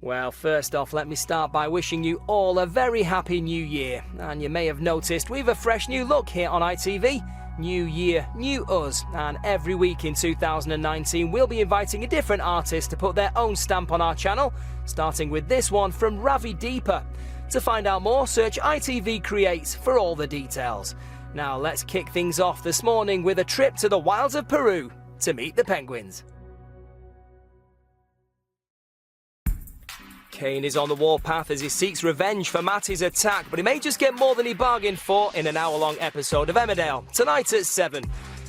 Well, first off, let me start by wishing you all a very happy new year. And you may have noticed we've a fresh new look here on ITV. New year, new us. And every week in 2019, we'll be inviting a different artist to put their own stamp on our channel, starting with this one from Ravi Deepres. To find out more, search ITV Creates for all the details. Now let's kick things off this morning with a trip to the wilds of Peru to meet the penguins. Kane is on the warpath as he seeks revenge for Matty's attack, but he may just get more than he bargained for in an hour-long episode of Emmerdale, tonight at 7.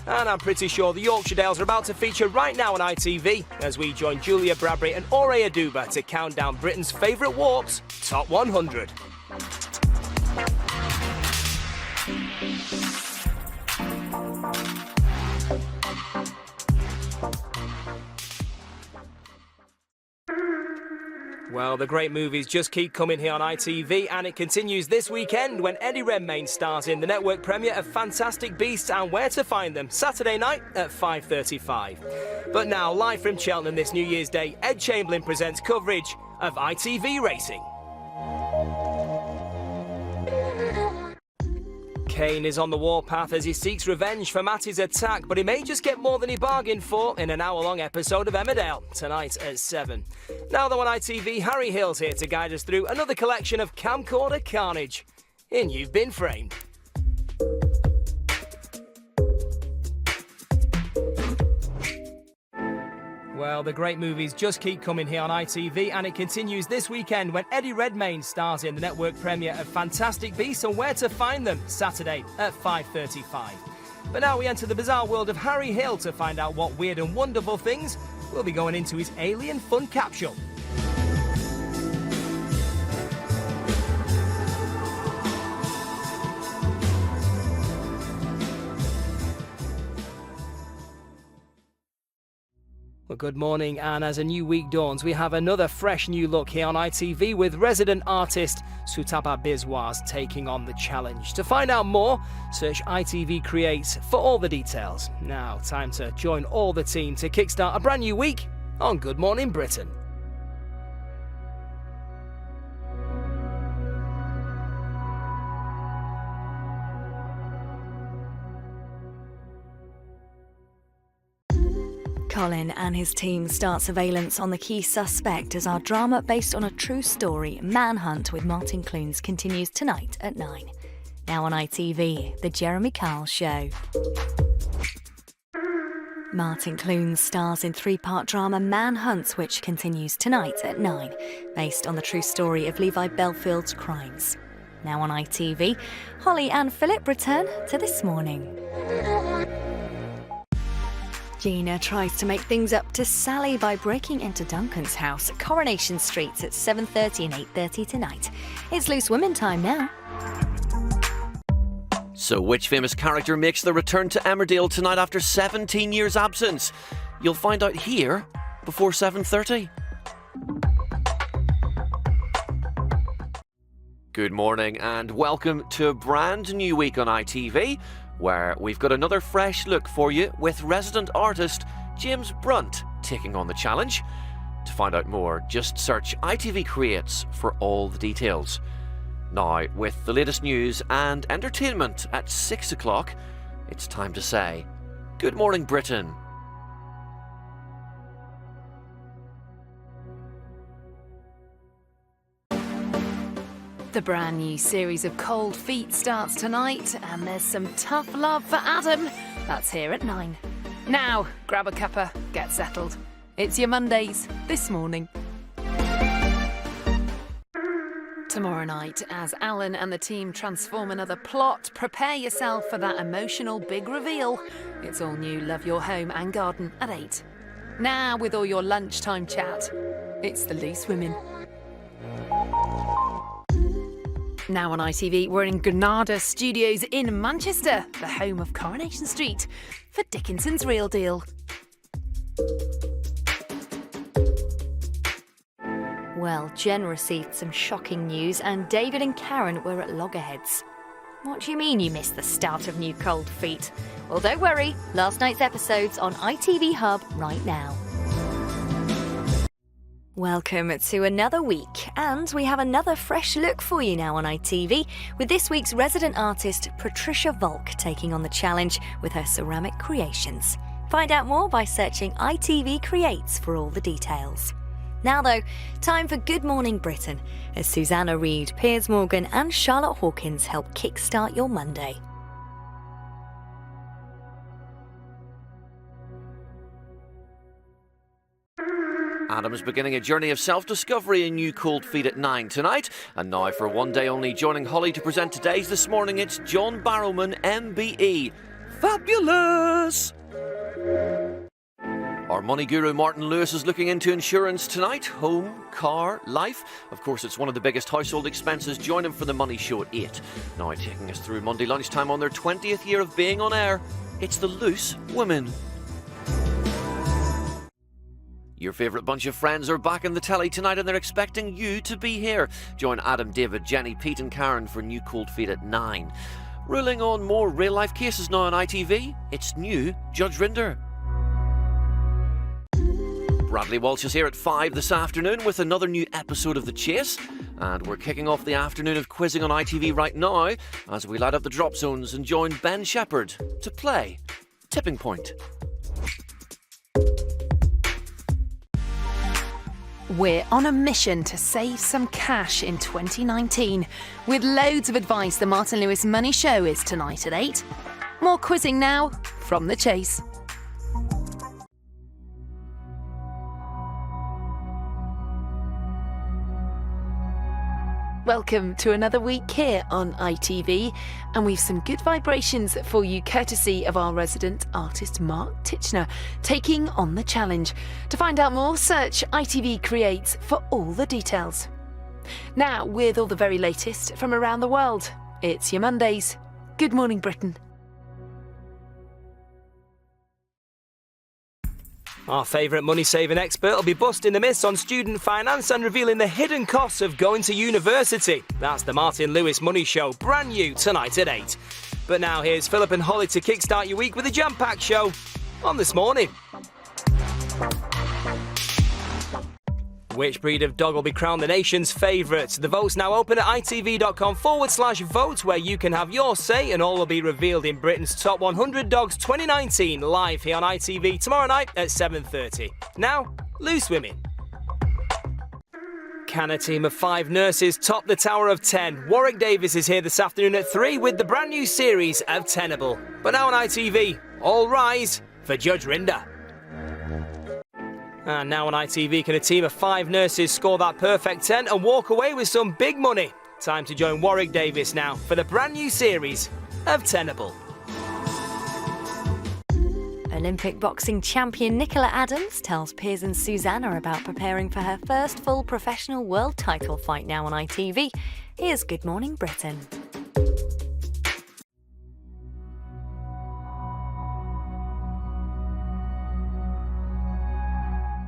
And I'm pretty sure the Yorkshire Dales are about to feature right now on ITV as we join Julia Bradbury and Ore Aduba to count down Britain's favourite walks, Top 100. Well, the great movies just keep coming here on ITV, and it continues this weekend when Eddie Redmayne stars in the network premiere of Fantastic Beasts and Where to Find Them, Saturday night at 5:35. But now, live from Cheltenham this New Year's Day, Ed Chamberlain presents coverage of ITV racing. Kane is on the warpath as he seeks revenge for Matty's attack, but he may just get more than he bargained for in an hour-long episode of Emmerdale, tonight at 7. Now though on ITV, Harry Hill's here to guide us through another collection of camcorder carnage in You've Been Framed. Well, the great movies just keep coming here on ITV, and it continues this weekend when Eddie Redmayne stars in the network premiere of Fantastic Beasts and Where to Find Them, Saturday at 5:35. But now we enter the bizarre world of Harry Hill to find out what weird and wonderful things will be going into his alien fun capsule. Well, good morning, and as a new week dawns, we have another fresh new look here on ITV with resident artist Sutapa Biswas taking on the challenge. To find out more, search ITV Creates for all the details. Now, time to join all the team to kickstart a brand new week on Good Morning Britain. Colin and his team start surveillance on the key suspect as our drama based on a true story, Manhunt with Martin Clunes, continues tonight at 9. Now on ITV, The Jeremy Kyle Show. Martin Clunes stars in three-part drama Manhunt, which continues tonight at 9, based on the true story of Levi Belfield's crimes. Now on ITV, Holly and Philip return to This Morning. Gina tries to make things up to Sally by breaking into Duncan's house at Coronation Street at 7:30 and 8:30 tonight. It's Loose Women time now. So which famous character makes the return to Emmerdale tonight after 17 years' absence? You'll find out here before 7:30. Good morning and welcome to a brand new week on ITV, where we've got another fresh look for you with resident artist James Brunt taking on the challenge. To find out more, just search ITV Creates for all the details. Now, with the latest news and entertainment at 6 o'clock, it's time to say, Good Morning Britain. The brand new series of Cold Feet starts tonight, and there's some tough love for Adam. That's here at 9. Now, grab a cuppa, get settled. It's your Mondays, This Morning. Tomorrow night, as Alan and the team transform another plot, prepare yourself for that emotional big reveal. It's all new Love Your Home and Garden at 8. Now, with all your lunchtime chat, it's the Loose Women. Now on ITV, we're in Granada Studios in Manchester, the home of Coronation Street, for Dickinson's Real Deal. Well, Jen received some shocking news and David and Karen were at loggerheads. What do you mean you missed the start of New Cold Feet? Well, don't worry, last night's episode's on ITV Hub right now. Welcome to another week, and we have another fresh look for you now on ITV, with this week's resident artist Patricia Volk taking on the challenge with her ceramic creations. Find out more by searching ITV Creates for all the details. Now though, time for Good Morning Britain, as Susanna Reid, Piers Morgan and Charlotte Hawkins help kickstart your Monday. Adam's beginning a journey of self-discovery in new Cold Feet at 9 tonight. And now for one day only, joining Holly to present today's This Morning, it's John Barrowman, MBE. Fabulous! Our money guru Martin Lewis is looking into insurance tonight. Home, car, life. Of course, it's one of the biggest household expenses. Join him for the Money Show at 8. Now taking us through Monday lunchtime on their 20th year of being on air, it's the Loose Women. Your favourite bunch of friends are back in the telly tonight and they're expecting you to be here. Join Adam, David, Jenny, Pete and Karen for New Cold Feet at 9. Ruling on more real-life cases now on ITV, it's new Judge Rinder. Bradley Walsh is here at 5 this afternoon with another new episode of The Chase. And we're kicking off the afternoon of quizzing on ITV right now as we light up the drop zones and join Ben Shepherd to play Tipping Point. We're on a mission to save some cash in 2019. With loads of advice, the Martin Lewis Money Show is tonight at 8. More quizzing now from The Chase. Welcome to another week here on ITV, and we've some good vibrations for you courtesy of our resident artist Mark Titchner taking on the challenge. To find out more, search ITV Creates for all the details. Now, with all the very latest from around the world, it's your Mondays. Good Morning Britain. Our favourite money-saving expert will be busting the myths on student finance and revealing the hidden costs of going to university. That's the Martin Lewis Money Show, brand new tonight at 8. But now here's Philip and Holly to kickstart your week with a jam-packed show on This Morning. Which breed of dog will be crowned the nation's favourite? The vote's now open at itv.com/vote, where you can have your say, and all will be revealed in Britain's Top 100 Dogs 2019, live here on ITV tomorrow night at 7:30. Now, Loose Women. Can a team of 5 nurses top the Tower of 10? Warwick Davis is here this afternoon at 3 with the brand new series of Tenable. But now on ITV, all rise for Judge Rinder. And now on ITV, can a team of 5 nurses score that perfect 10 and walk away with some big money? Time to join Warwick Davis now for the brand new series of Tenable. Olympic boxing champion Nicola Adams tells Piers and Susanna about preparing for her first full professional world title fight now on ITV. Here's Good Morning Britain.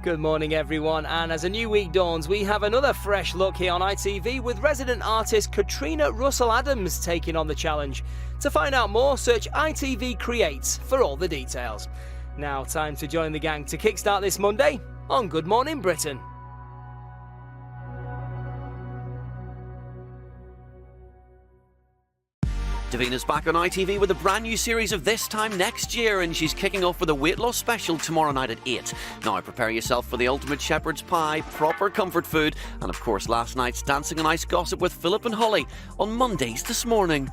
Good morning everyone, and as a new week dawns, we have another fresh look here on ITV with resident artist Katrina Russell-Adams taking on the challenge. To find out more, search ITV Creates for all the details. Now time to join the gang to kickstart this Monday on Good Morning Britain. Davina's back on ITV with a brand new series of This Time Next Year, and she's kicking off with a weight loss special tomorrow night at 8. Now prepare yourself for the ultimate shepherd's pie, proper comfort food, and of course last night's Dancing on Ice gossip with Philip and Holly on Mondays This Morning.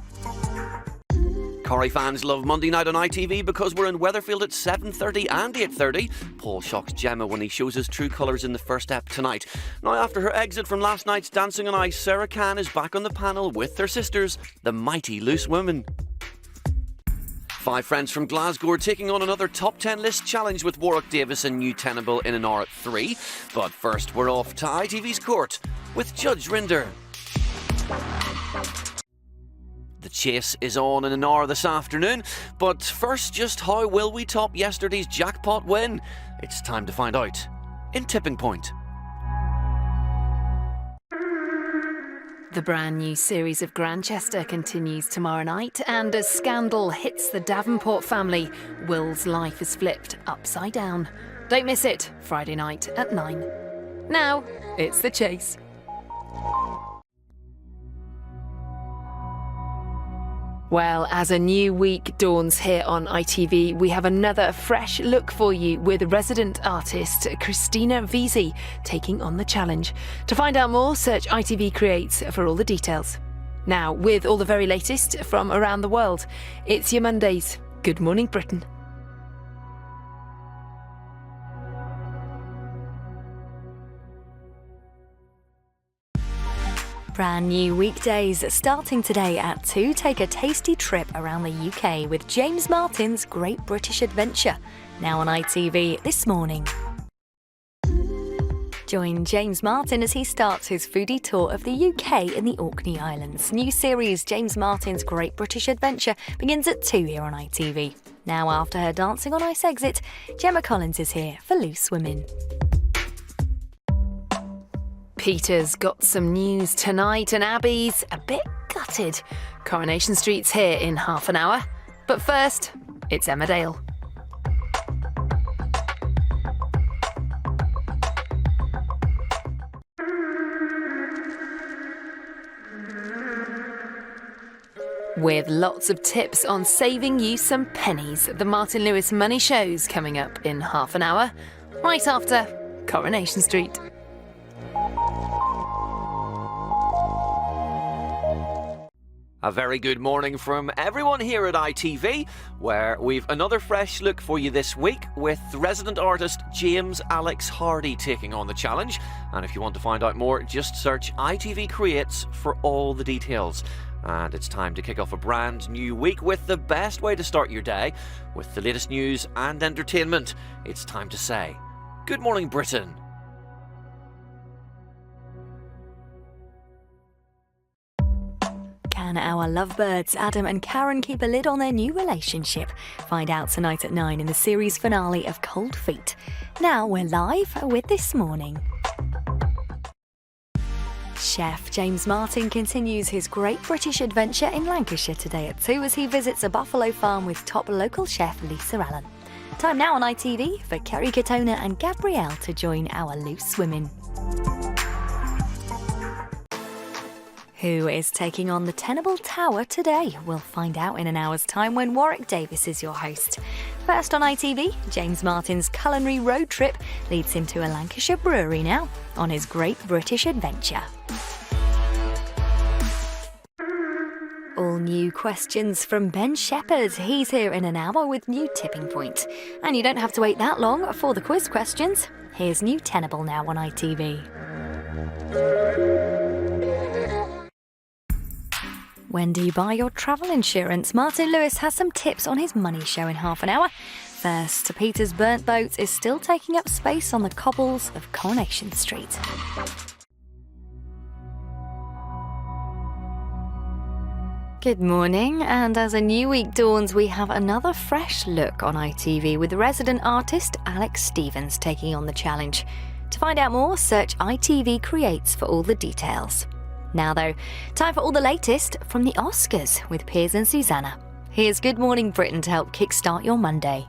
Corrie fans love Monday night on ITV because we're in Weatherfield at 7:30 and 8:30. Paul shocks Gemma when he shows his true colours in the first ep tonight. Now, after her exit from last night's Dancing on Ice, Sarah Khan is back on the panel with their sisters, the mighty Loose Women. 5 friends from Glasgow are taking on another top 10 list challenge with Warwick Davis and New Tenable in an hour at 3. But first, we're off to ITV's court with Judge Rinder. The Chase is on in an hour this afternoon, but first, just how will we top yesterday's jackpot win? It's time to find out in Tipping Point. The brand new series of Grantchester continues tomorrow night, and as scandal hits the Davenport family, Will's life is flipped upside down. Don't miss it, Friday night at 9. Now, it's The Chase. Well, as a new week dawns here on ITV, we have another fresh look for you with resident artist Kristina Veasey taking on the challenge. To find out more, search ITV Creates for all the details. Now, with all the very latest from around the world, it's your Mondays. Good Morning Britain. Brand new weekdays starting today at 2. Take a tasty trip around the UK with James Martin's Great British Adventure. Now on ITV this morning. Join James Martin as he starts his foodie tour of the UK in the Orkney Islands. New series James Martin's Great British Adventure begins at 2 here on ITV. Now after her Dancing on Ice exit, Gemma Collins is here for Loose Women. Peter's got some news tonight and Abby's a bit gutted. Coronation Street's here in half an hour. But first, it's Emmerdale. With lots of tips on saving you some pennies, the Martin Lewis Money Show's coming up in half an hour, right after Coronation Street. A very good morning from everyone here at ITV, where we've another fresh look for you this week with resident artist James Alex Hardy taking on the challenge. And if you want to find out more, just search ITV Creates for all the details. And it's time to kick off a brand new week with the best way to start your day, with the latest news and entertainment. It's time to say, Good Morning Britain. Can our lovebirds Adam and Karen keep a lid on their new relationship? Find out tonight at 9 in the series finale of Cold Feet. Now we're live with This Morning. Chef James Martin continues his Great British Adventure in Lancashire today at 2 as he visits a buffalo farm with top local chef Lisa Allen. Time now on ITV for Kerry Katona and Gabrielle to join our Loose Women. Who is taking on the Tenable Tower today? We'll find out in an hour's time when Warwick Davis is your host. First on ITV, James Martin's culinary road trip leads him to a Lancashire brewery now on his Great British Adventure. All new questions from Ben Shepherd. He's here in an hour with new tipping point. And you don't have to wait that long for the quiz questions. Here's new Tenable now on ITV. When do you buy your travel insurance? Martin Lewis has some tips on his money show in half an hour. First, Peter's burnt boat is still taking up space on the cobbles of Coronation Street. Good morning, and as a new week dawns, we have another fresh look on ITV with resident artist Alec Stevens taking on the challenge. To find out more, search ITV Creates for all the details. Now though, time for all the latest from the Oscars with Piers and Susanna. Here's Good Morning Britain to help kickstart your Monday.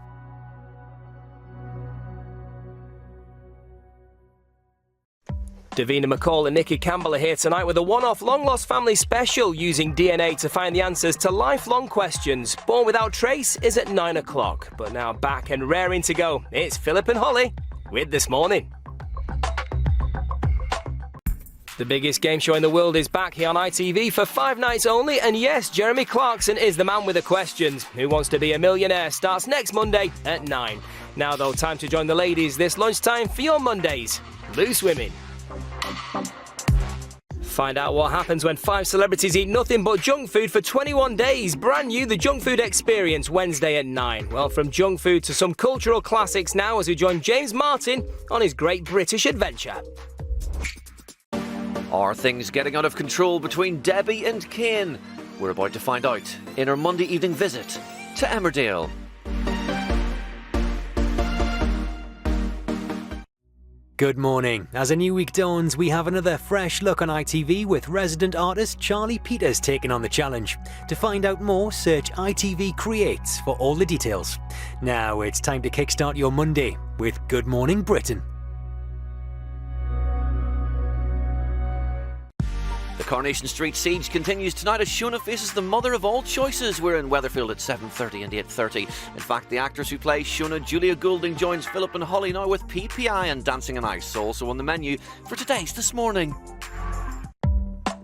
Davina McCall and Nikki Campbell are here tonight with a one-off long-lost family special using DNA to find the answers to lifelong questions. Born Without Trace is at 9 o'clock. But now back and raring to go, it's Philip and Holly with This Morning. The biggest game show in the world is back here on ITV for 5 nights only, and yes, Jeremy Clarkson is the man with the questions. Who Wants to Be a Millionaire starts next Monday at 9. Now though, time to join the ladies this lunchtime for your Mondays. Loose Women. Find out what happens when 5 celebrities eat nothing but junk food for 21 days. Brand new, the Junk Food Experience, Wednesday at 9. Well, from junk food to some cultural classics now as we join James Martin on his Great British Adventure. Are things getting out of control between Debbie and Kane? We're about to find out in our Monday evening visit to Emmerdale. Good morning. As a new week dawns, we have another fresh look on ITV with resident artist Charley Peters taking on the challenge. To find out more, search ITV Creates for all the details. Now it's time to kickstart your Monday with Good Morning Britain. The Coronation Street siege continues tonight as Shona faces the mother of all choices. We're in Weatherfield at 7:30 and 8:30. In fact, the actress who plays Shona, Julia Goulding, joins Philip and Holly now with PPI and Dancing on Ice, also on the menu for today's This Morning.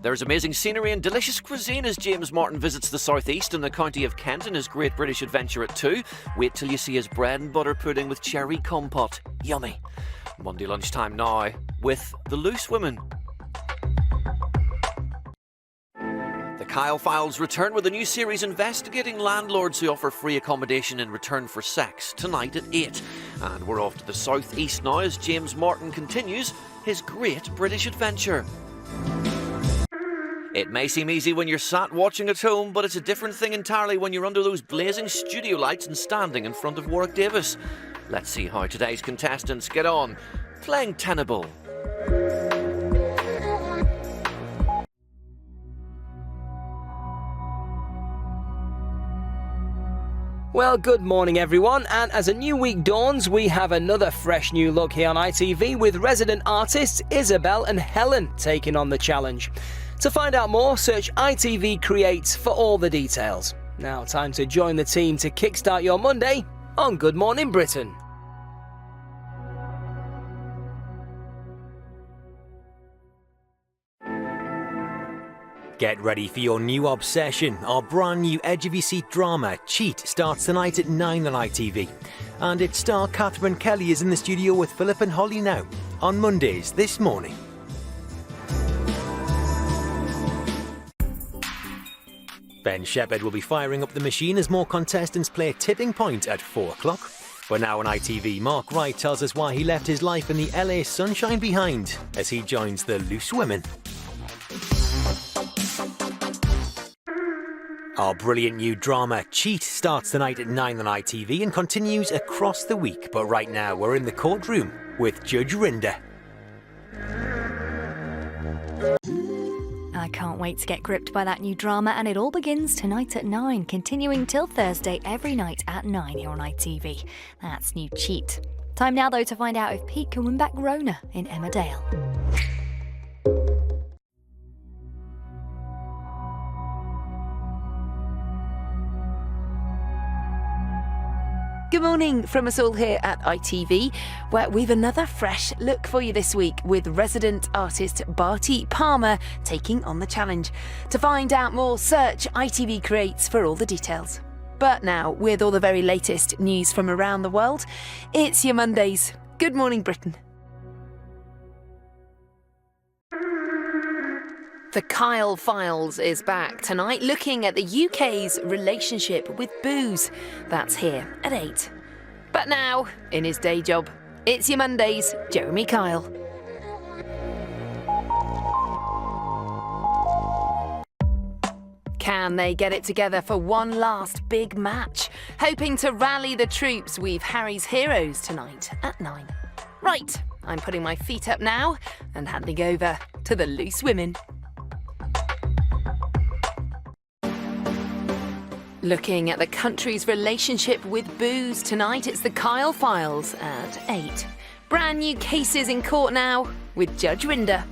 There's amazing scenery and delicious cuisine as James Martin visits the southeast and the county of Kent in his Great British Adventure at 2. Wait till you see his bread and butter pudding with cherry compote. Yummy. Monday lunchtime now with The Loose Women. The Kyle Files return with a new series investigating landlords who offer free accommodation in return for sex, tonight at 8. And we're off to the southeast now as James Martin continues his Great British Adventure. It may seem easy when you're sat watching at home, but it's a different thing entirely when you're under those blazing studio lights and standing in front of Warwick Davis. Let's see how today's contestants get on playing tenable. Well, good morning everyone, and as a new week dawns, we have another fresh new look here on ITV with resident artists Isabel+Helen taking on the challenge. To find out more, search ITV Creates for all the details. Now, time to join the team to kickstart your Monday on Good Morning Britain. Get ready for your new obsession. Our brand new edge-of-your-seat drama, Cheat, starts tonight at 9 on ITV. And its star Catherine Kelly is in the studio with Philip and Holly now, on Mondays This Morning. Ben Shepherd will be firing up the machine as more contestants play Tipping Point at 4 o'clock. But now on ITV, Mark Wright tells us why he left his life in the LA sunshine behind as he joins the Loose Women. Our brilliant new drama, Cheat, starts tonight at 9 on ITV and continues across the week. But right now, we're in the courtroom with Judge Rinder. I can't wait to get gripped by that new drama, and it all begins tonight at 9, continuing till Thursday every night at 9 here on ITV. That's new Cheat. Time now, though, to find out if Pete can win back Rona in Emmerdale. Good morning from us all here at ITV, where we've another fresh look for you this week with resident artist Bharti Parmar taking on the challenge. To find out more, search ITV Creates for all the details. But now, with all the very latest news from around the world, it's your Mondays. Good Morning Britain. The Kyle Files is back tonight, looking at the UK's relationship with booze. That's here at 8. But now, in his day job, it's your Mondays, Jeremy Kyle. Can they get it together for one last big match? Hoping to rally the troops, we've Harry's Heroes tonight at 9. Right, I'm putting my feet up now and handing over to the Loose Women. Looking at the country's relationship with booze tonight, it's the Kyle Files at 8. Brand new cases in court now with Judge Rinder.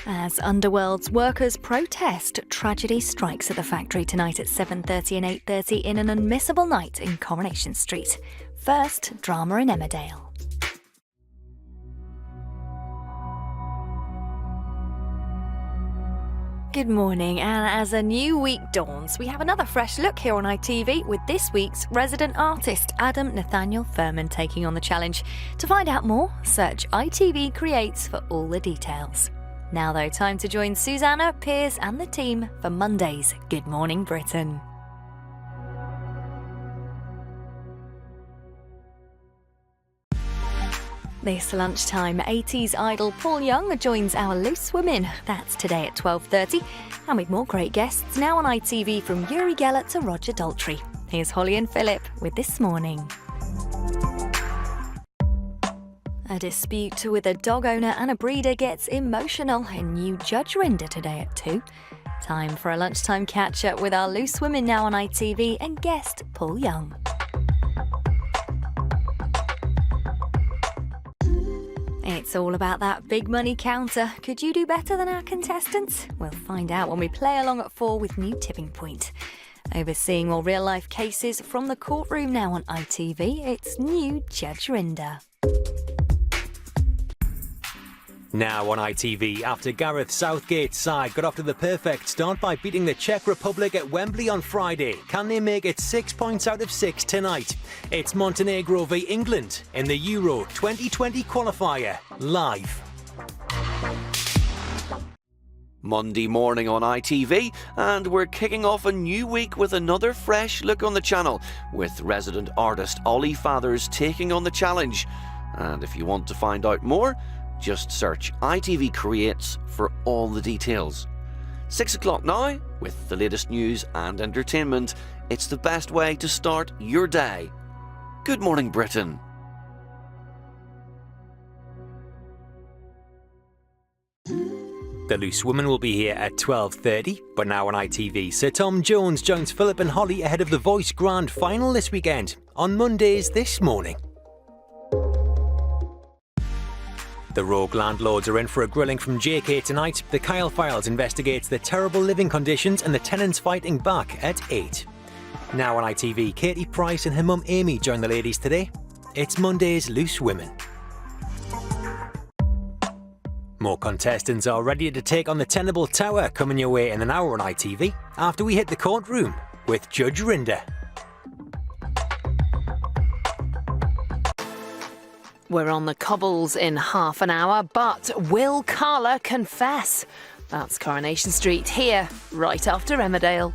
As Underworld's workers protest, tragedy strikes at the factory tonight at 7:30 and 8:30 in an unmissable night in Coronation Street. First, drama in Emmerdale. Good morning, and as a new week dawns, we have another fresh look here on ITV with this week's resident artist, Nathaniel Furman, taking on the challenge. To find out more, search ITV Creates for all the details. Now though, time to join Susanna, Piers and the team for Monday's Good Morning Britain. This lunchtime, 80s idol Paul Young joins our Loose Women. That's today at 12:30. And with more great guests now on ITV, from Uri Geller to Roger Daltrey. Here's Holly and Philip with This Morning. A dispute with a dog owner and a breeder gets emotional in new Judge Rinder today at 2. Time for a lunchtime catch-up with our Loose Women now on ITV and guest Paul Young. It's all about that big money counter. Could you do better than our contestants? We'll find out when we play along at 4 with New Tipping Point. Overseeing more real-life cases from the courtroom now on ITV, it's new Judge Rinder. Now on ITV, after Gareth Southgate's side got off to the perfect start by beating the Czech Republic at Wembley on Friday, can they make it 6 points out of 6 tonight? It's Montenegro v England in the Euro 2020 qualifier, live. Monday morning on ITV, and we're kicking off a new week with another fresh look on the channel, with resident artist Olly Fathers taking on the challenge. And if you want to find out more, just search ITV Creates for all the details. 6 o'clock now, with the latest news and entertainment. It's the best way to start your day. Good morning, Britain. The Loose Women will be here at 12:30, but now on ITV, Sir Tom Jones joins Philip and Holly ahead of the Voice Grand Final this weekend, on Mondays this morning. The rogue landlords are in for a grilling from JK tonight. The Kyle Files investigates the terrible living conditions and the tenants fighting back at 8. Now on ITV, Katie Price and her mum Amy join the ladies today. It's Monday's Loose Women. More contestants are ready to take on the Tenable Tower, coming your way in an hour on ITV, after we hit the courtroom with Judge Rinder. We're on the cobbles in half an hour, but will Carla confess? That's Coronation Street here, right after Emmerdale.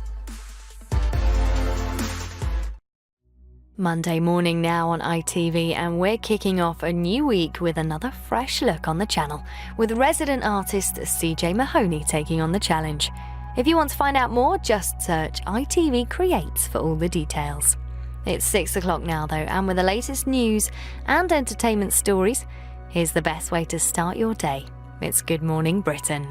Monday morning now on ITV, and we're kicking off a new week with another fresh look on the channel, with resident artist CJ Mahony taking on the challenge. If you want to find out more, just search ITV Creates for all the details. It's 6 o'clock now though, and with the latest news and entertainment stories, here's the best way to start your day. It's Good Morning Britain.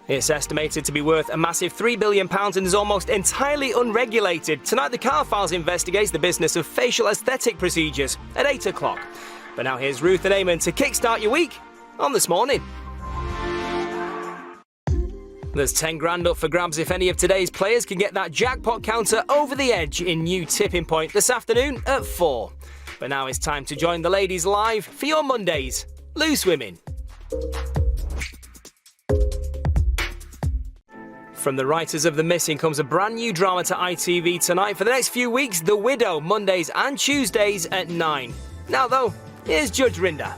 It's estimated to be worth a massive £3 billion and is almost entirely unregulated. Tonight, the Car Files investigates the business of facial aesthetic procedures at 8 o'clock. But now here's Ruth and Eamon to kickstart your week on This Morning. There's 10 grand up for grabs if any of today's players can get that jackpot counter over the edge in New Tipping Point this afternoon at 4. But now it's time to join the ladies live for your Mondays Loose Women. From the writers of The Missing comes a brand new drama to ITV tonight for the next few weeks, The Widow, Mondays and Tuesdays at 9. Now though, here's Judge Rinder.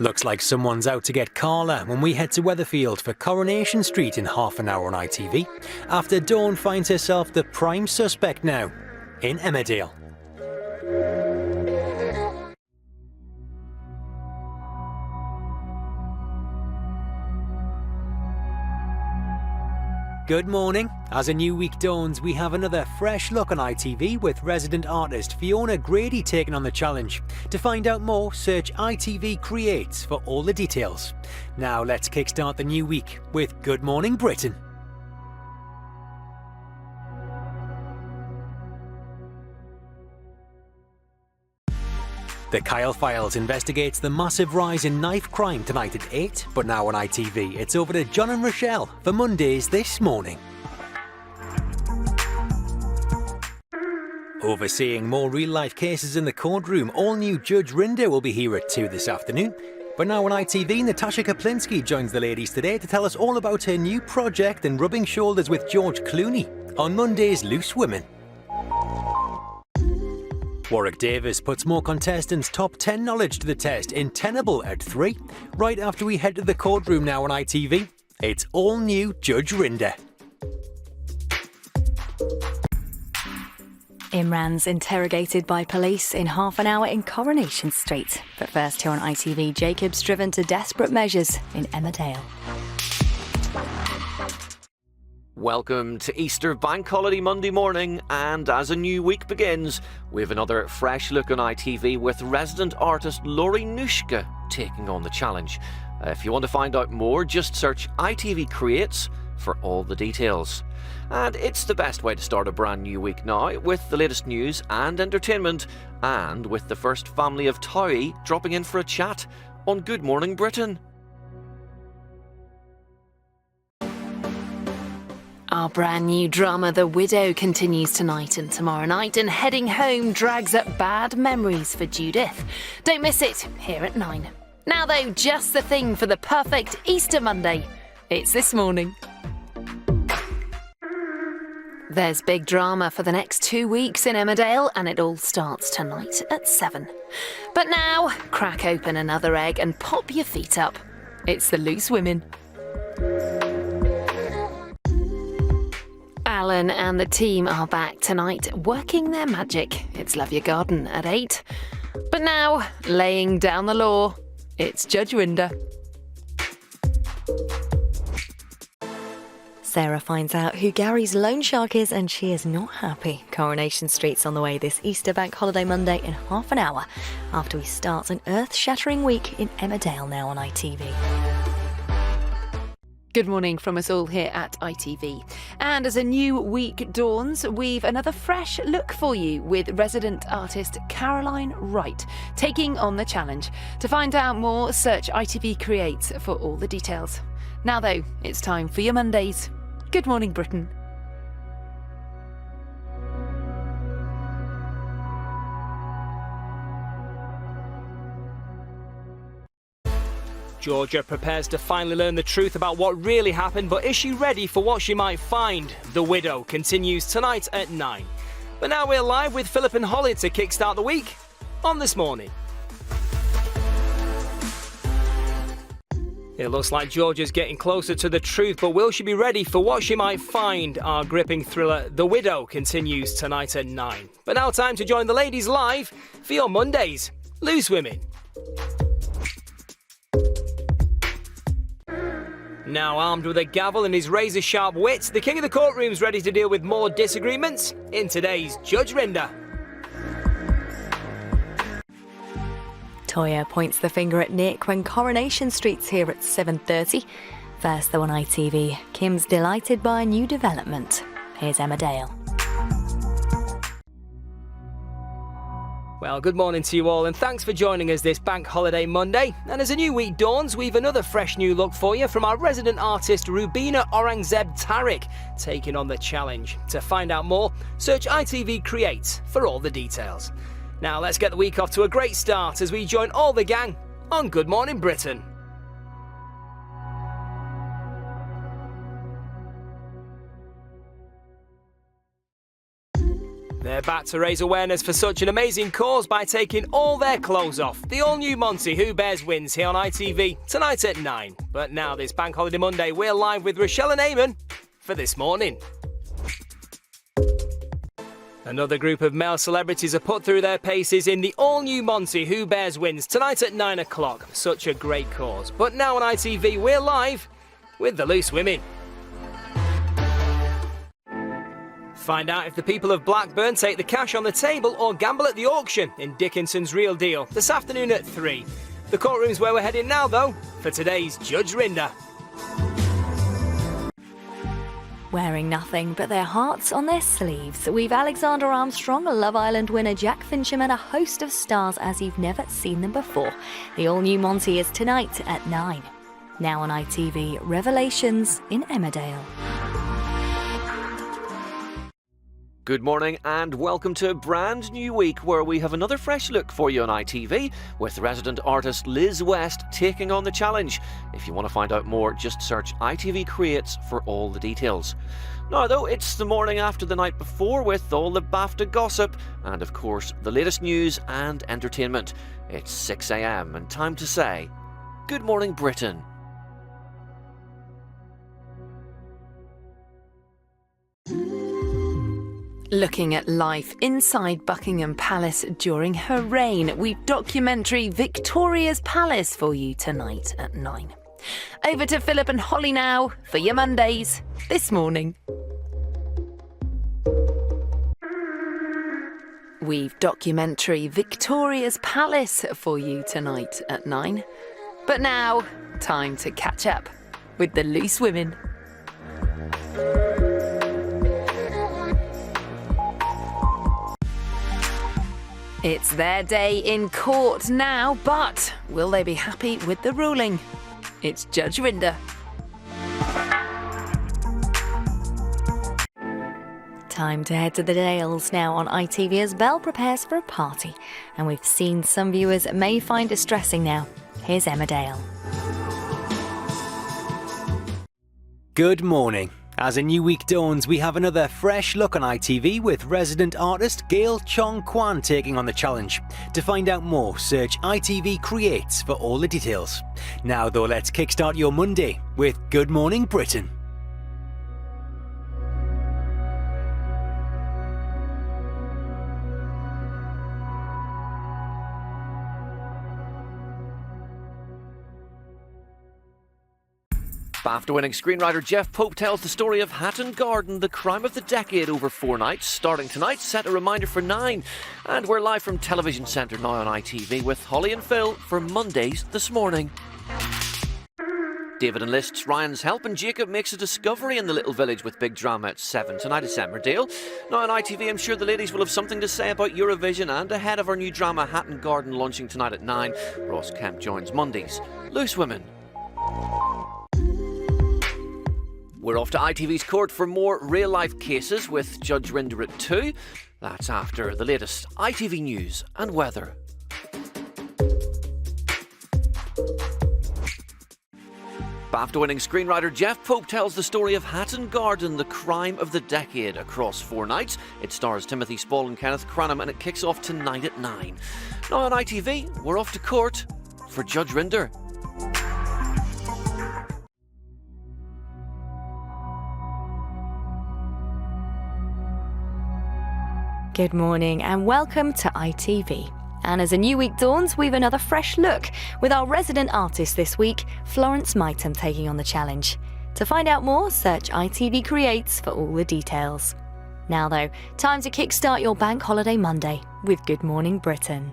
Looks like someone's out to get Carla when we head to Weatherfield for Coronation Street in half an hour on ITV, after Dawn finds herself the prime suspect now in Emmerdale. Good morning. As a new week dawns, we have another fresh look on ITV with resident artist Fiona Grady taking on the challenge. To find out more, search ITV Creates for all the details. Now let's kickstart the new week with Good Morning Britain. The Kyle Files investigates the massive rise in knife crime tonight at 8, but now on ITV, it's over to John and Rochelle for Mondays This Morning. Overseeing more real-life cases in the courtroom, all-new Judge Rinder will be here at 2 this afternoon. But now on ITV, Natasha Kaplinsky joins the ladies today to tell us all about her new project and rubbing shoulders with George Clooney on Monday's Loose Women. Warwick Davis puts more contestants' top 10 knowledge to the test in Tenable at 3. Right after we head to the courtroom now on ITV, it's all new Judge Rinder. Imran's interrogated by police in half an hour in Coronation Street. But first here on ITV, Jacob's driven to desperate measures in Emmerdale. Welcome to Easter Bank Holiday Monday morning, and as a new week begins, we have another fresh look on ITV with resident artist Lourie Nouchka taking on the challenge. If you want to find out more, just search ITV Creates for all the details. And it's the best way to start a brand new week now, with the latest news and entertainment, and with the first family of Towie dropping in for a chat on Good Morning Britain. Our brand new drama, The Widow, continues tonight and tomorrow night, and heading home drags up bad memories for Judith. Don't miss it, here at 9. Now though, just the thing for the perfect Easter Monday. It's This Morning. There's big drama for the next 2 weeks in Emmerdale, and it all starts tonight at 7. But now, crack open another egg and pop your feet up. It's the Loose Women. Alan and the team are back tonight, working their magic. It's Love Your Garden at 8. But now, laying down the law, it's Judge Rinder. Sarah finds out who Gary's loan shark is, and she is not happy. Coronation Street's on the way this Easter bank holiday Monday in half an hour, after we start an earth-shattering week in Emmerdale now on ITV. Good morning from us all here at ITV. And as a new week dawns, we've another fresh look for you with resident artist Caroline Wright taking on the challenge. To find out more, search ITV Creates for all the details. Now though, it's time for your Mondays. Good Morning Britain. Georgia prepares to finally learn the truth about what really happened, but is she ready for what she might find? The Widow continues tonight at 9. But now we're live with Philip and Holly to kickstart the week on This Morning. It looks like Georgia's getting closer to the truth, but will she be ready for what she might find? Our gripping thriller, The Widow, continues tonight at 9. But now time to join the ladies live for your Mondays, Loose Women. Now armed with a gavel and his razor-sharp wits, the king of the courtroom's ready to deal with more disagreements in today's Judge Rinder. Toya points the finger at Nick when Coronation Street's here at 7:30. First though on ITV, Kim's delighted by a new development. Here's Emmerdale. Well, good morning to you all, and thanks for joining us this Bank Holiday Monday. And as a new week dawns, we've another fresh new look for you from our resident artist Rubbena Aurangzeb-Turiq taking on the challenge. To find out more, search ITV Creates for all the details. Now let's get the week off to a great start as we join all the gang on Good Morning Britain. They're back to raise awareness for such an amazing cause by taking all their clothes off. The all-new Monty Who Bears wins here on ITV tonight at 9. But now this Bank Holiday Monday, we're live with Rochelle and Eamon for This Morning. Another group of male celebrities are put through their paces in the all-new Monty Who Bears wins tonight at 9 o'clock. Such a great cause. But now on ITV, we're live with the Loose Women. Find out if the people of Blackburn take the cash on the table or gamble at the auction in Dickinson's Real Deal this afternoon at 3. The courtroom's where we're heading now, though, for today's Judge Rinder. Wearing nothing but their hearts on their sleeves, we've Alexander Armstrong, Love Island winner Jack Fincham, and a host of stars as you've never seen them before. The all-new Monty is tonight at 9. Now on ITV, Revelations in Emmerdale. Good morning and welcome to a brand new week where we have another fresh look for you on ITV with resident artist Liz West taking on the challenge. If you want to find out more, just search ITV Creates for all the details. Now though, it's the morning after the night before with all the BAFTA gossip and of course the latest news and entertainment. It's 6 a.m. and time to say Good Morning Britain. Looking at life inside Buckingham Palace during her reign, we've documentary Victoria's Palace for you tonight at 9. Over to Philip and Holly now for your Mondays This Morning. We've documentary Victoria's Palace for you tonight at 9. But now, time to catch up with the Loose Women. It's their day in court now, but will they be happy with the ruling? It's Judge Rinder. Time to head to the Dales now on ITV as Belle prepares for a party. And we've seen some viewers may find distressing now. Here's Emma Dale. Good morning. As a new week dawns, we have another fresh look on ITV with resident artist Gayle Chong Kwan taking on the challenge. To find out more, search ITV Creates for all the details. Now though, let's kickstart your Monday with Good Morning Britain. BAFTA-winning screenwriter Jeff Pope tells the story of Hatton Garden, the crime of the decade, over 4 nights. Starting tonight, set a reminder for 9. And we're live from Television Centre now on ITV with Holly and Phil for Mondays This Morning. David enlists Ryan's help and Jacob makes a discovery in the little village with big drama at 7 tonight at Emmerdale. Now on ITV, I'm sure the ladies will have something to say about Eurovision, and ahead of our new drama Hatton Garden launching tonight at 9, Ross Kemp joins Mondays Loose Women. We're off to ITV's court for more real-life cases with Judge Rinder at 2. That's after the latest ITV news and weather. BAFTA-winning screenwriter Jeff Pope tells the story of Hatton Garden, the crime of the decade, across 4 nights. It stars Timothy Spall and Kenneth Cranham, and it kicks off tonight at 9. Now on ITV, we're off to court for Judge Rinder. Good morning and welcome to ITV. And as a new week dawns, we've another fresh look with our resident artist this week, Florence Mytum, taking on the challenge. To find out more, search ITV Creates for all the details. Now though, time to kickstart your bank holiday Monday with Good Morning Britain.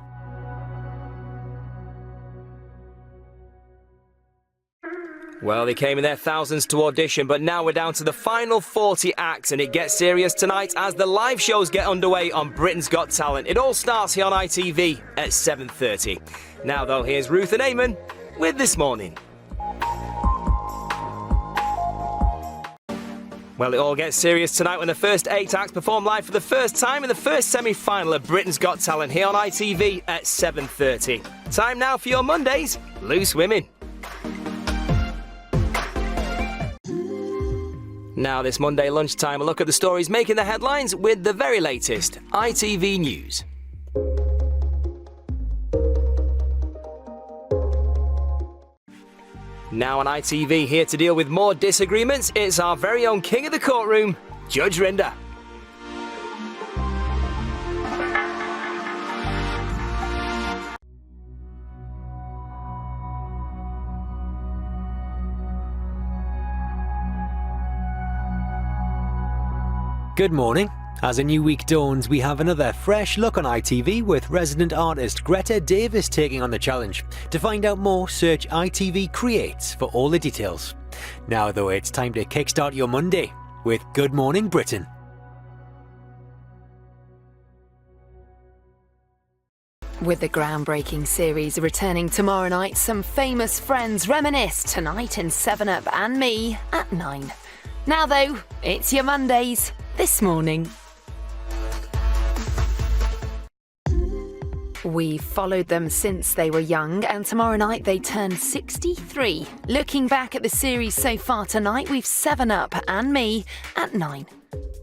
Well, they came in their thousands to audition, but now we're down to the final 40 acts, and it gets serious tonight as the live shows get underway on Britain's Got Talent. It all starts here on ITV at 7:30. Now, though, here's Ruth and Eamon with This Morning. Well, it all gets serious tonight when the first 8 acts perform live for the first time in the first semi-final of Britain's Got Talent here on ITV at 7:30. Time now for your Mondays Loose Women. Now this Monday lunchtime, a look at the stories making the headlines with the very latest ITV News. Now on ITV, here to deal with more disagreements, it's our very own king of the courtroom, Judge Rinder. Good morning. As a new week dawns, we have another fresh look on ITV with resident artist Greta Davies taking on the challenge. To find out more, search ITV Creates for all the details. Now though, it's time to kickstart your Monday with Good Morning Britain. With the groundbreaking series returning tomorrow night, some famous friends reminisce tonight in 7up and Me at 9. Now though, it's your Mondays This Morning. We've followed them since they were young, and tomorrow night they turn 63. Looking back at the series so far tonight, we've 7up and Me at 9.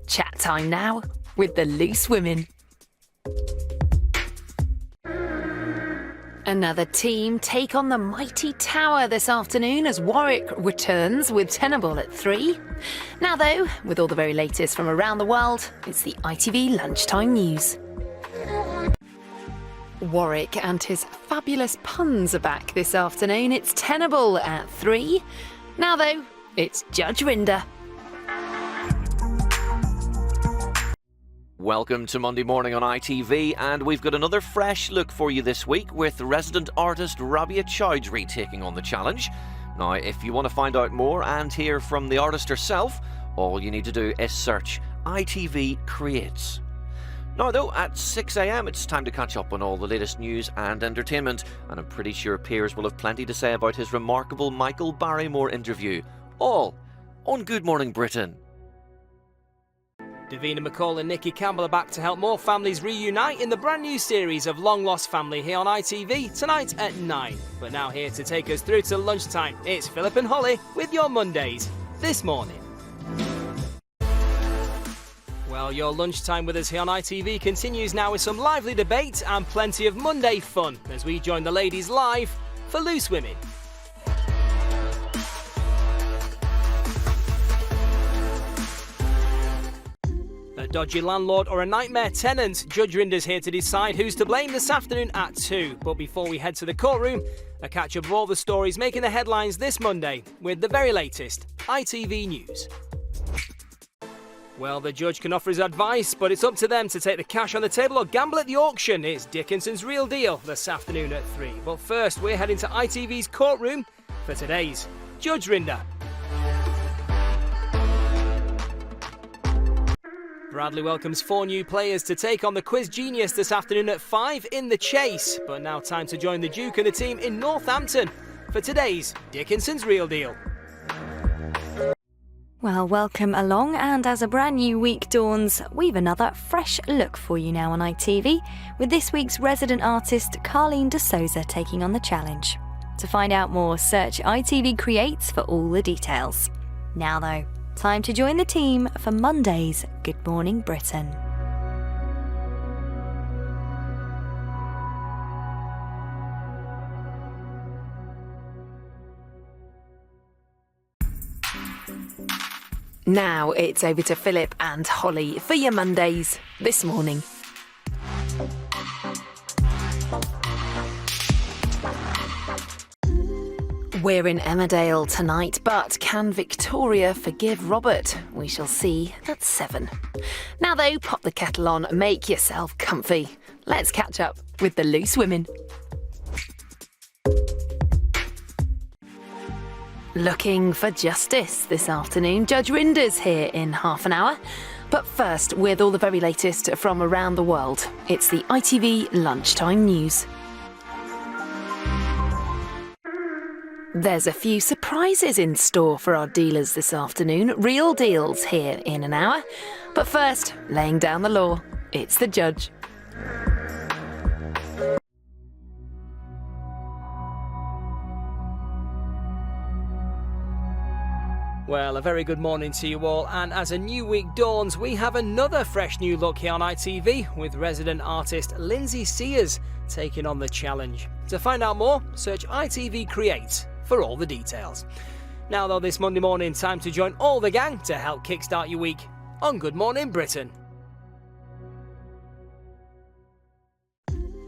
Chat time now with the Loose Women. Another team take on the mighty Tower this afternoon as Warwick returns with Tenable at 3. Now though, with all the very latest from around the world, it's the ITV Lunchtime News. Warwick and his fabulous puns are back this afternoon. It's Tenable at 3. Now though, it's Judge Rinder. Welcome to Monday Morning on ITV, and we've got another fresh look for you this week with resident artist Rabiya Choudhry taking on the challenge. Now, if you want to find out more and hear from the artist herself, all you need to do is search ITV Creates. Now though, at 6 a.m. it's time to catch up on all the latest news and entertainment, and I'm pretty sure Piers will have plenty to say about his remarkable Michael Barrymore interview. All on Good Morning Britain. Davina McCall and Nikki Campbell are back to help more families reunite in the brand new series of Long Lost Family here on ITV tonight at 9. But now here to take us through to lunchtime, it's Philip and Holly with your Mondays this morning. Well, your lunchtime with us here on ITV continues now with some lively debate and plenty of Monday fun as we join the ladies live for Loose Women. A dodgy landlord or a nightmare tenant? Judge Rinder's here to decide who's to blame this afternoon at 2. But before we head to the courtroom, a catch-up of all the stories making the headlines this Monday with the very latest ITV News. Well, the judge can offer his advice, but it's up to them to take the cash on the table or gamble at the auction. It's Dickinson's Real Deal this afternoon at 3. But first, we're heading to ITV's courtroom for today's Judge Rinder. Bradley welcomes 4 new players to take on the Quiz Genius this afternoon at 5 in the Chase. But now time to join the Duke and the team in Northampton for today's Dickinson's Real Deal. Well, welcome along, and as a brand new week dawns, we've another fresh look for you now on ITV, with this week's resident artist Carleen De Sözer taking on the challenge. To find out more, search ITV Creates for all the details. Now though, time to join the team for Monday's Good Morning Britain. Now it's over to Philip and Holly for your Mondays this morning. We're in Emmerdale tonight, but can Victoria forgive Robert? We shall see at 7. Now though, pop the kettle on, make yourself comfy. Let's catch up with the Loose Women. Looking for justice this afternoon. Judge Rinder's here in half an hour. But first, with all the very latest from around the world, it's the ITV Lunchtime News. There's a few surprises in store for our dealers this afternoon. Real deals here in an hour. But first, laying down the law, it's the judge. Well, a very good morning to you all, and as a new week dawns, we have another fresh new look here on ITV with resident artist Lindsay Sears taking on the challenge. To find out more, search ITV Creates for all the details. Now though, this Monday morning, time to join all the gang to help kickstart your week on Good Morning Britain.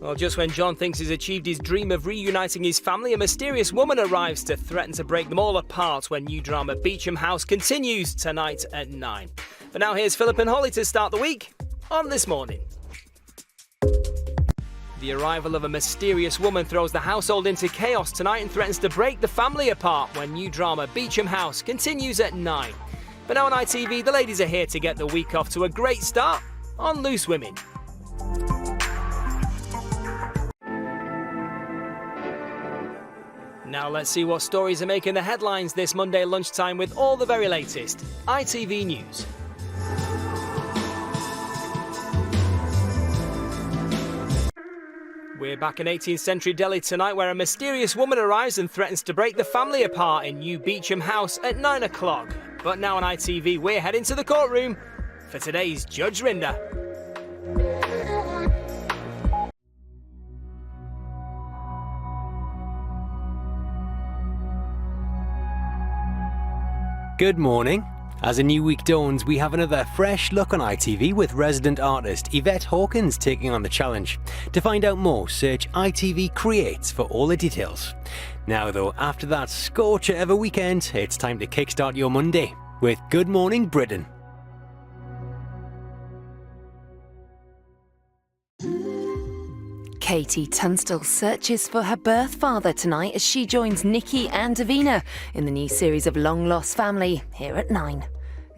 Well, just when John thinks he's achieved his dream of reuniting his family, a mysterious woman arrives to threaten to break them all apart when new drama Beecham House continues tonight at 9. But now here's Philip and Holly to start the week on This Morning. The arrival of a mysterious woman throws the household into chaos tonight and threatens to break the family apart when new drama Beecham House continues at 9. But now on ITV, the ladies are here to get the week off to a great start on Loose Women. Now let's see what stories are making the headlines this Monday lunchtime with all the very latest ITV News. We're back in 18th century Delhi tonight, where a mysterious woman arrives and threatens to break the family apart in new Beecham House at 9 o'clock. But now on ITV, we're heading to the courtroom for today's Judge Rinder. Good morning. As a new week dawns, we have another fresh look on ITV with resident artist Yvette Hawkins taking on the challenge. To find out more, search ITV Creates for all the details. Now though, after that scorcher of a weekend, it's time to kickstart your Monday with Good Morning Britain. Katie Tunstall searches for her birth father tonight as she joins Nikki and Davina in the new series of Long Lost Family here at 9.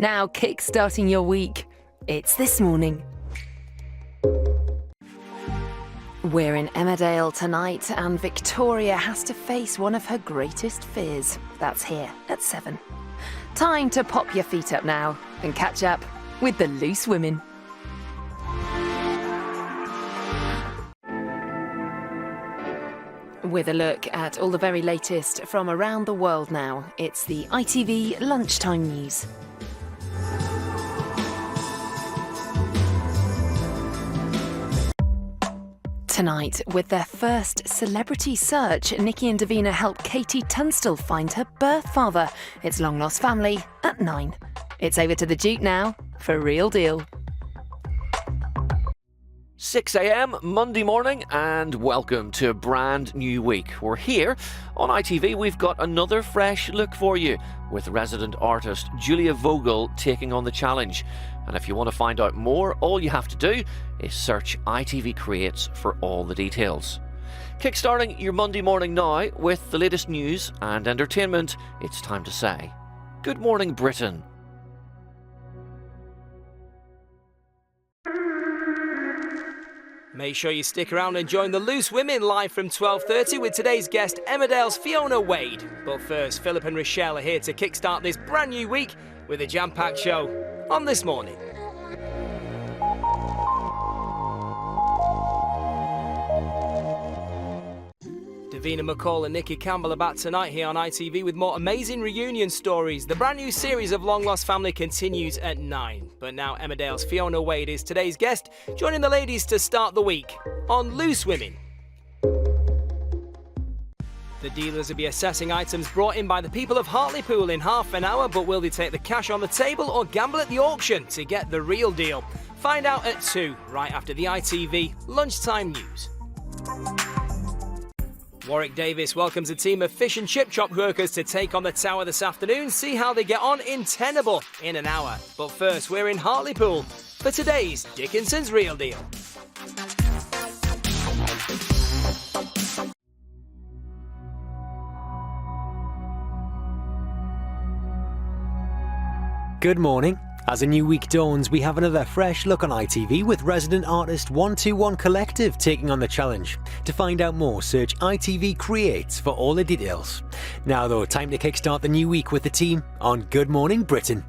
Now kick-starting your week, it's This Morning. We're in Emmerdale tonight, and Victoria has to face one of her greatest fears. That's here at 7. Time to pop your feet up now and catch up with the Loose Women. With a look at all the very latest from around the world now, it's the ITV Lunchtime News. Tonight, with their first celebrity search, Nikki and Davina help Katie Tunstall find her birth father. It's Long Lost Family at 9. It's over to the Duke now for Real Deal. 6 a.m. Monday morning, and welcome to a brand new week. We're here on ITV. We've got another fresh look for you with resident artist Julia Vogl taking on the challenge. And if you want to find out more, all you have to do is search ITV Creates for all the details. Kickstarting your Monday morning now with the latest news and entertainment, it's time to say good morning, Britain. Make sure you stick around and join the Loose Women live from 12:30 with today's guest, Emmerdale's Fiona Wade. But first, Philip and Rochelle are here to kickstart this brand new week with a jam-packed show on This Morning. Davina McCall and Nikki Campbell are back tonight here on ITV with more amazing reunion stories. The brand new series of Long Lost Family continues at 9. But now Emmerdale's Fiona Wade is today's guest, joining the ladies to start the week on Loose Women. The dealers will be assessing items brought in by the people of Hartlepool in half an hour, but will they take the cash on the table or gamble at the auction to get the real deal? Find out at 2, right after the ITV Lunchtime News. Warwick Davis welcomes a team of fish and chip shop workers to take on the Tower this afternoon. See how they get on in Tenable in an hour. But first, we're in Hartlepool for today's Dickinson's Real Deal. Good morning. As a new week dawns, we have another fresh look on ITV with resident artist 121 Collective taking on the challenge. To find out more, search ITV Creates for all the details. Now though, time to kickstart the new week with the team on Good Morning Britain.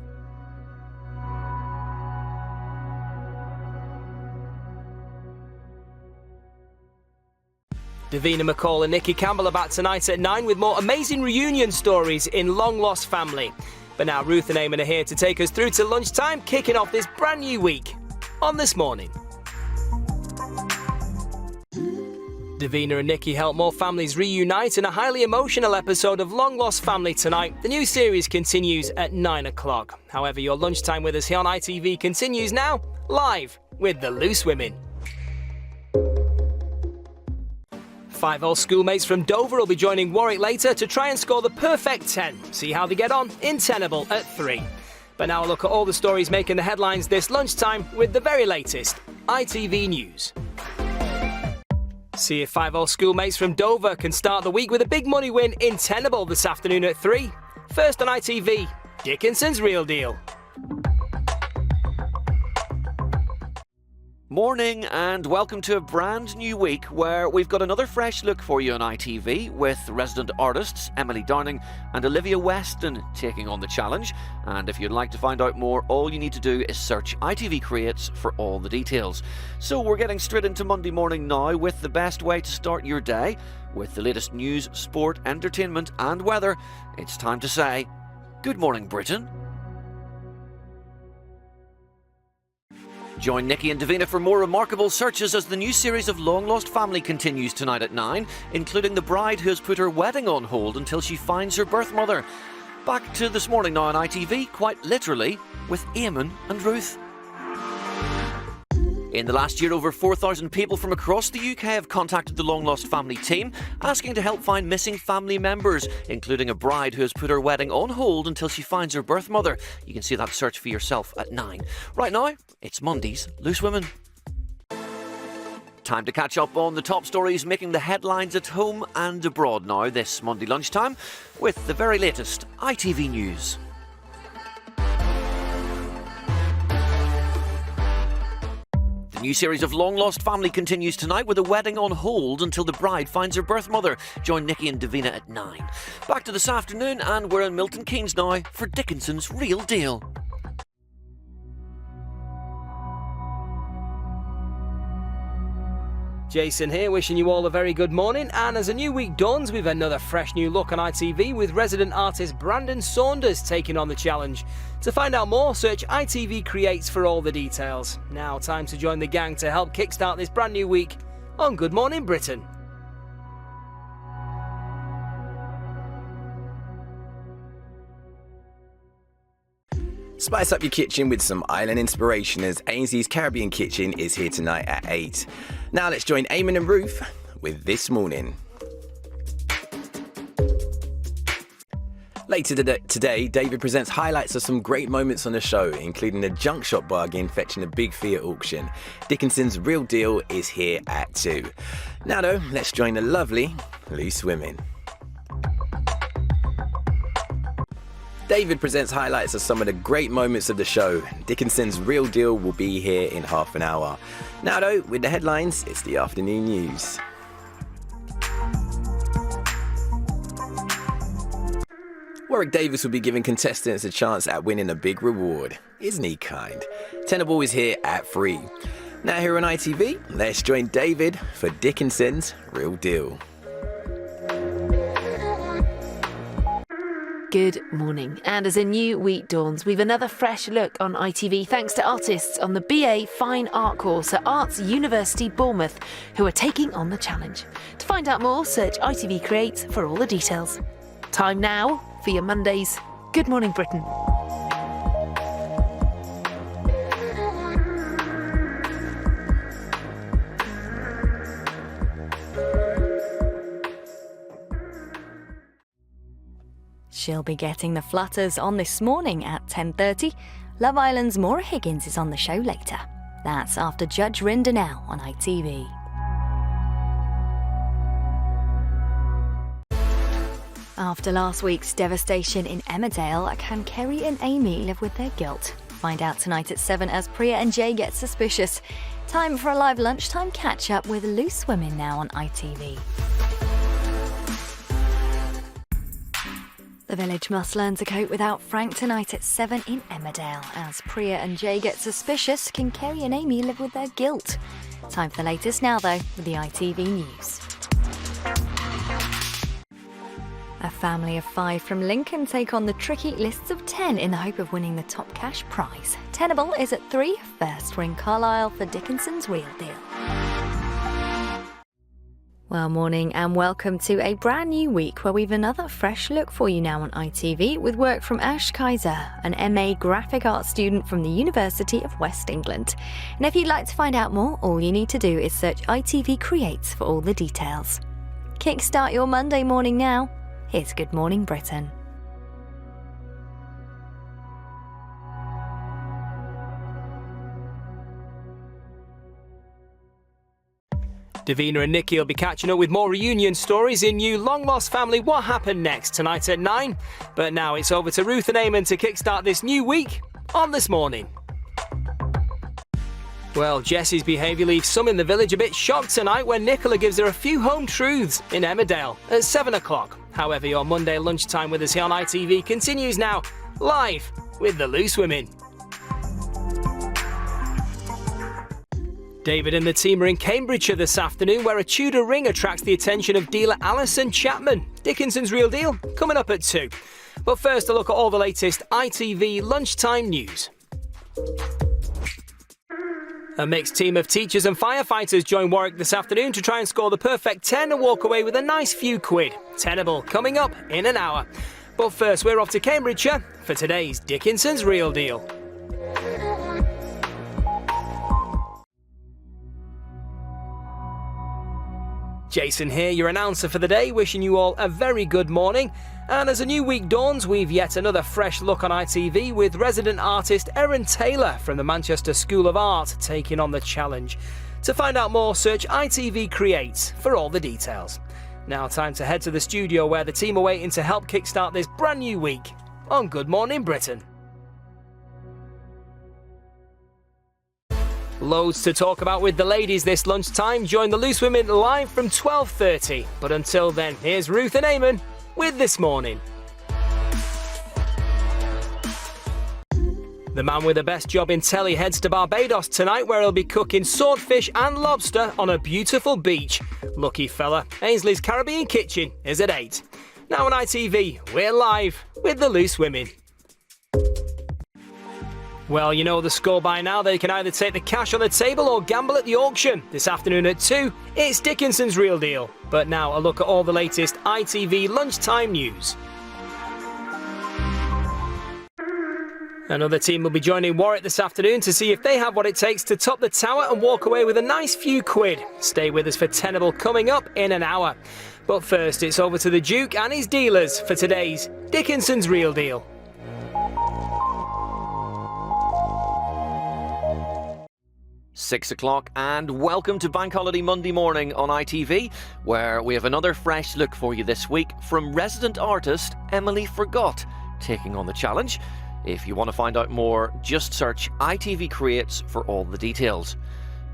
Davina McCall and Nikki Campbell are back tonight at 9 with more amazing reunion stories in Long Lost Family. But now Ruth and Eamon are here to take us through to lunchtime, kicking off this brand new week on This Morning. Davina and Nikki help more families reunite in a highly emotional episode of Long Lost Family tonight. The new series continues at 9 o'clock. However, your lunchtime with us here on ITV continues now, live with the Loose Women. 5 old schoolmates from Dover will be joining Warwick later to try and score the perfect 10. See how they get on in Tenable at 3. But now a look at all the stories making the headlines this lunchtime with the very latest ITV News. See if 5 old schoolmates from Dover can start the week with a big money win in Tenable this afternoon at 3. First on ITV, Dickinson's Real Deal. Morning and welcome to a brand new week where we've got another fresh look for you on ITV with resident artists Emily Darning and Olivia Weston taking on the challenge. And if you'd like to find out more, all you need to do is search ITV Creates for all the details. So we're getting straight into Monday morning now with the best way to start your day with the latest news, sport, entertainment and weather. It's time to say good morning, Britain. Join Nikki and Davina for more remarkable searches as the new series of Long Lost Family continues tonight at 9, including the bride who has put her wedding on hold until she finds her birth mother. Back to This Morning now on ITV, quite literally, with Eamon and Ruth. In the last year, over 4,000 people from across the UK have contacted the Long Lost Family team, asking to help find missing family members, including a bride who has put her wedding on hold until she finds her birth mother. You can see that search for yourself at 9. Right now, it's Monday's Loose Women. Time to catch up on the top stories making the headlines at home and abroad now this Monday lunchtime with the very latest ITV News. The new series of Long Lost Family continues tonight with a wedding on hold until the bride finds her birth mother. Join Nikki and Davina at 9. Back to this afternoon, and we're in Milton Keynes now for Dickinson's Real Deal. Jason here, wishing you all a very good morning, and as a new week dawns, we've another fresh new look on ITV with resident artist Brandon Saunders taking on the challenge. To find out more, search ITV Creates for all the details. Now, time to join the gang to help kickstart this brand new week on Good Morning Britain. Spice up your kitchen with some island inspiration as Ainsley's Caribbean Kitchen is here tonight at 8. Now let's join Eamon and Ruth with This Morning. Later today, David presents highlights of some great moments on the show, including a junk shop bargain fetching a big fee at auction. Dickinson's Real Deal is here at 2. Now though, let's join the lovely Loose Women. David presents highlights of some of the great moments of the show. Dickinson's Real Deal will be here in half an hour. Now though, with the headlines, it's the afternoon news. Warwick Davis will be giving contestants a chance at winning a big reward. Isn't he kind? Tenable is here at 3. Now here on ITV, let's join David for Dickinson's Real Deal. Good morning, and as a new week dawns, we've another fresh look on ITV thanks to artists on the BA Fine Art course at Arts University Bournemouth who are taking on the challenge. To find out more, search ITV Creates for all the details. Time now for your Monday's Good Morning Britain. She'll be getting the flutters on this morning at 10:30. Love Island's Maura Higgins is on the show later. That's after Judge Rinder now on ITV. After last week's devastation in Emmerdale, can Kerry and Amy live with their guilt? Find out tonight at 7 as Priya and Jay get suspicious. Time for a live lunchtime catch-up with Loose Women now on ITV. The village must learn to cope without Frank tonight at 7 in Emmerdale. As Priya and Jay get suspicious, can Kerry and Amy live with their guilt? Time for the latest now, though, with the ITV News. A family of 5 from Lincoln take on the tricky lists of 10 in the hope of winning the top cash prize. Tenable is at 3. First, we're in Carlisle for Dickinson's Real Deal. Well, morning and welcome to a brand new week where we've another fresh look for you now on ITV with work from Ash Kaiser, an MA Graphic Arts student from the University of West England. And if you'd like to find out more, all you need to do is search ITV Creates for all the details. Kickstart your Monday morning now. Here's Good Morning Britain. Davina and Nikki will be catching up with more reunion stories in new Long Lost Family What Happened Next tonight at 9. But now it's over to Ruth and Eamon to kickstart this new week on This Morning. Well, Jessie's behaviour leaves some in the village a bit shocked tonight when Nicola gives her a few home truths in Emmerdale at 7 o'clock. However, your Monday lunchtime with us here on ITV continues now, live with the Loose Women. David and the team are in Cambridgeshire this afternoon where a Tudor ring attracts the attention of dealer Alison Chapman. Dickinson's Real Deal coming up at 2. But first, a look at all the latest ITV lunchtime news. A mixed team of teachers and firefighters join Warwick this afternoon to try and score the perfect 10 and walk away with a nice few quid. Tenable coming up in an hour. But first, we're off to Cambridgeshire for today's Dickinson's Real Deal. Jason here, your announcer for the day, wishing you all a very good morning. And as a new week dawns, we've yet another fresh look on ITV with resident artist Erin Taylor from the Manchester School of Art taking on the challenge. To find out more, search ITV Creates for all the details. Now time to head to the studio where the team are waiting to help kickstart this brand new week on Good Morning Britain. Loads to talk about with the ladies this lunchtime. Join the Loose Women live from 12:30. But until then, here's Ruth and Eamon with This Morning. The man with the best job in telly heads to Barbados tonight, where he'll be cooking swordfish and lobster on a beautiful beach. Lucky fella. Ainsley's Caribbean Kitchen is at 8. Now on ITV, we're live with the Loose Women. Well, you know the score by now. They can either take the cash on the table or gamble at the auction. This afternoon at 2, it's Dickinson's Real Deal. But now a look at all the latest ITV lunchtime news. Another team will be joining Warwick this afternoon to see if they have what it takes to top the tower and walk away with a nice few quid. Stay with us for Tenable coming up in an hour. But first, it's over to the Duke and his dealers for today's Dickinson's Real Deal. Six o'clock and welcome to Bank Holiday Monday morning on ITV, where we have another fresh look for you this week from resident artist Emily Forgot taking on the challenge. If you want to find out more, just search ITV Creates for all the details.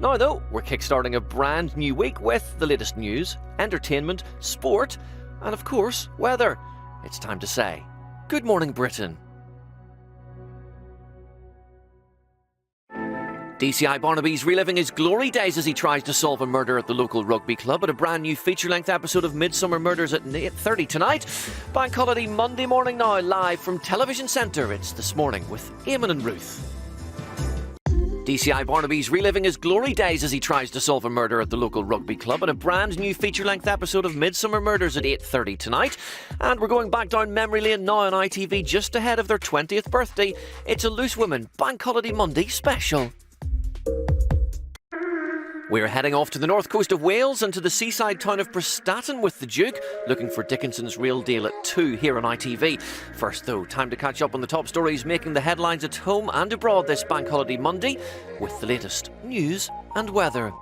Now though, we're kickstarting a brand new week with the latest news, entertainment, sport, and of course, weather. It's time to say, good morning Britain. DCI Barnaby's reliving his glory days as he tries to solve a murder at the local rugby club at a brand new feature-length episode of Midsummer Murders at 8:30 tonight. Bank Holiday Monday morning now, live from Television Centre. It's This Morning with Eamon and Ruth. DCI Barnaby's reliving his glory days as he tries to solve a murder at the local rugby club at a brand new feature-length episode of Midsummer Murders at 8:30 tonight. And we're going back down memory lane now on ITV just ahead of their 20th birthday. It's a Loose Women Bank Holiday Monday special. We're heading off to the north coast of Wales and to the seaside town of Prestatyn with the Duke, looking for Dickinson's Real Deal at 2 here on ITV. First though, time to catch up on the top stories making the headlines at home and abroad this Bank Holiday Monday with the latest news and weather.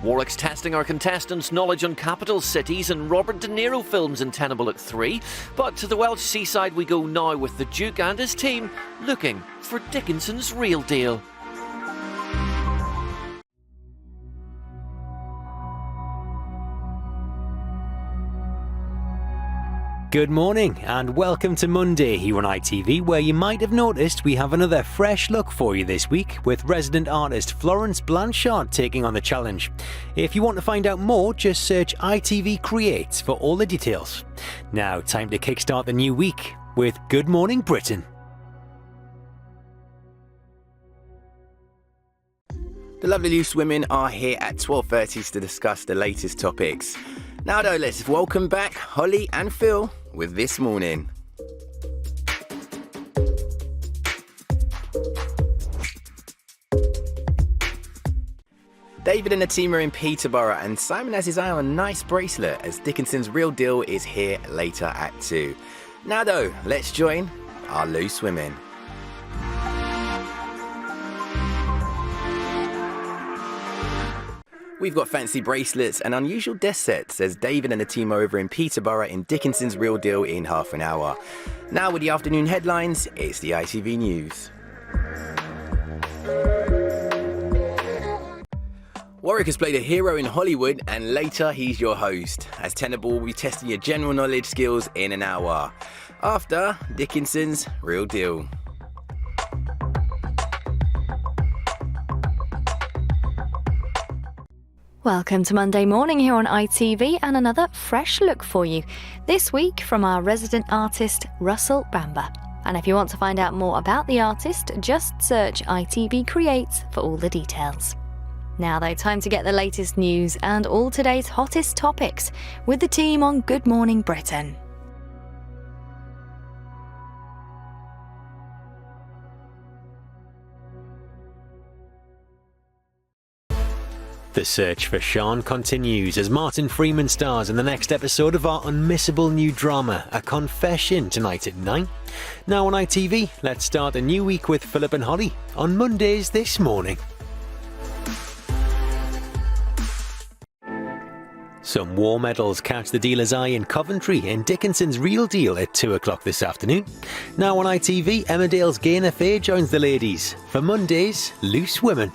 Warwick's testing our contestants' knowledge on capital cities and Robert De Niro films in Tenable at 3. But to the Welsh seaside we go now with the Duke and his team looking for Dickinson's Real Deal. Good morning and welcome to Monday here on ITV, where you might have noticed we have another fresh look for you this week with resident artist Florence Blanchard taking on the challenge. If you want to find out more, just search ITV Creates for all the details. Now, time to kickstart the new week with Good Morning Britain. The lovely Loose Women are here at 12:30 to discuss the latest topics. Now though, let's welcome back Holly and Phil with This Morning. David and the team are in Peterborough and Simon has his eye on a nice bracelet as Dickinson's Real Deal is here later at 2. Now though, let's join our Loose Women. We've got fancy bracelets and unusual desk sets as David and the team are over in Peterborough in Dickinson's Real Deal in half an hour. Now with the afternoon headlines, it's the ITV News. Warwick has played a hero in Hollywood and later he's your host, as Tenable will be testing your general knowledge skills in an hour. After Dickinson's Real Deal. Welcome to Monday morning here on ITV and another fresh look for you. This week from our resident artist Russell Bamber. And if you want to find out more about the artist, just search ITV Creates for all the details. Now though, time to get the latest news and all today's hottest topics with the team on Good Morning Britain. The search for Sean continues as Martin Freeman stars in the next episode of our unmissable new drama, A Confession, tonight at 9. Now on ITV, let's start a new week with Philip and Holly on Mondays This Morning. Some war medals catch the dealer's eye in Coventry in Dickinson's Real Deal at 2 o'clock this afternoon. Now on ITV, Emmerdale's Gaynor Faye joins the ladies for Monday's Loose Women.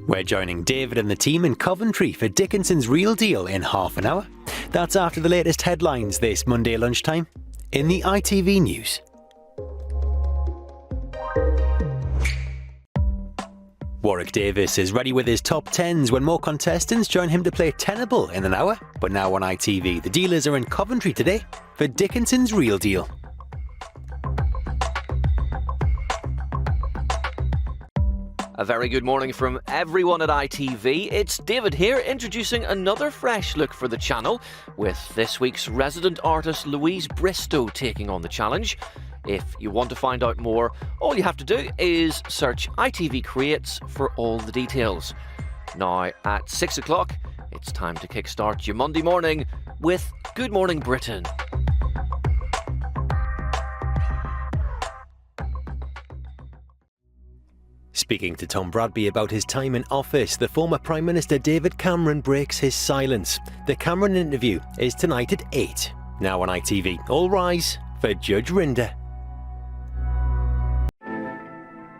We're joining David and the team in Coventry for Dickinson's Real Deal in half an hour. That's after the latest headlines this Monday lunchtime in the ITV News. Warwick Davis is ready with his top 10s when more contestants join him to play Tenable in an hour. But now on ITV, the dealers are in Coventry today for Dickinson's Real Deal. A very good morning from everyone at ITV. It's David here, introducing another fresh look for the channel, with this week's resident artist Louise Bristow taking on the challenge. If you want to find out more, all you have to do is search ITV Creates for all the details. Now, at 6 o'clock, it's time to kickstart your Monday morning with Good Morning Britain. Speaking to Tom Bradby about his time in office, the former Prime Minister David Cameron breaks his silence. The Cameron interview is tonight at 8. Now on ITV, all rise for Judge Rinder.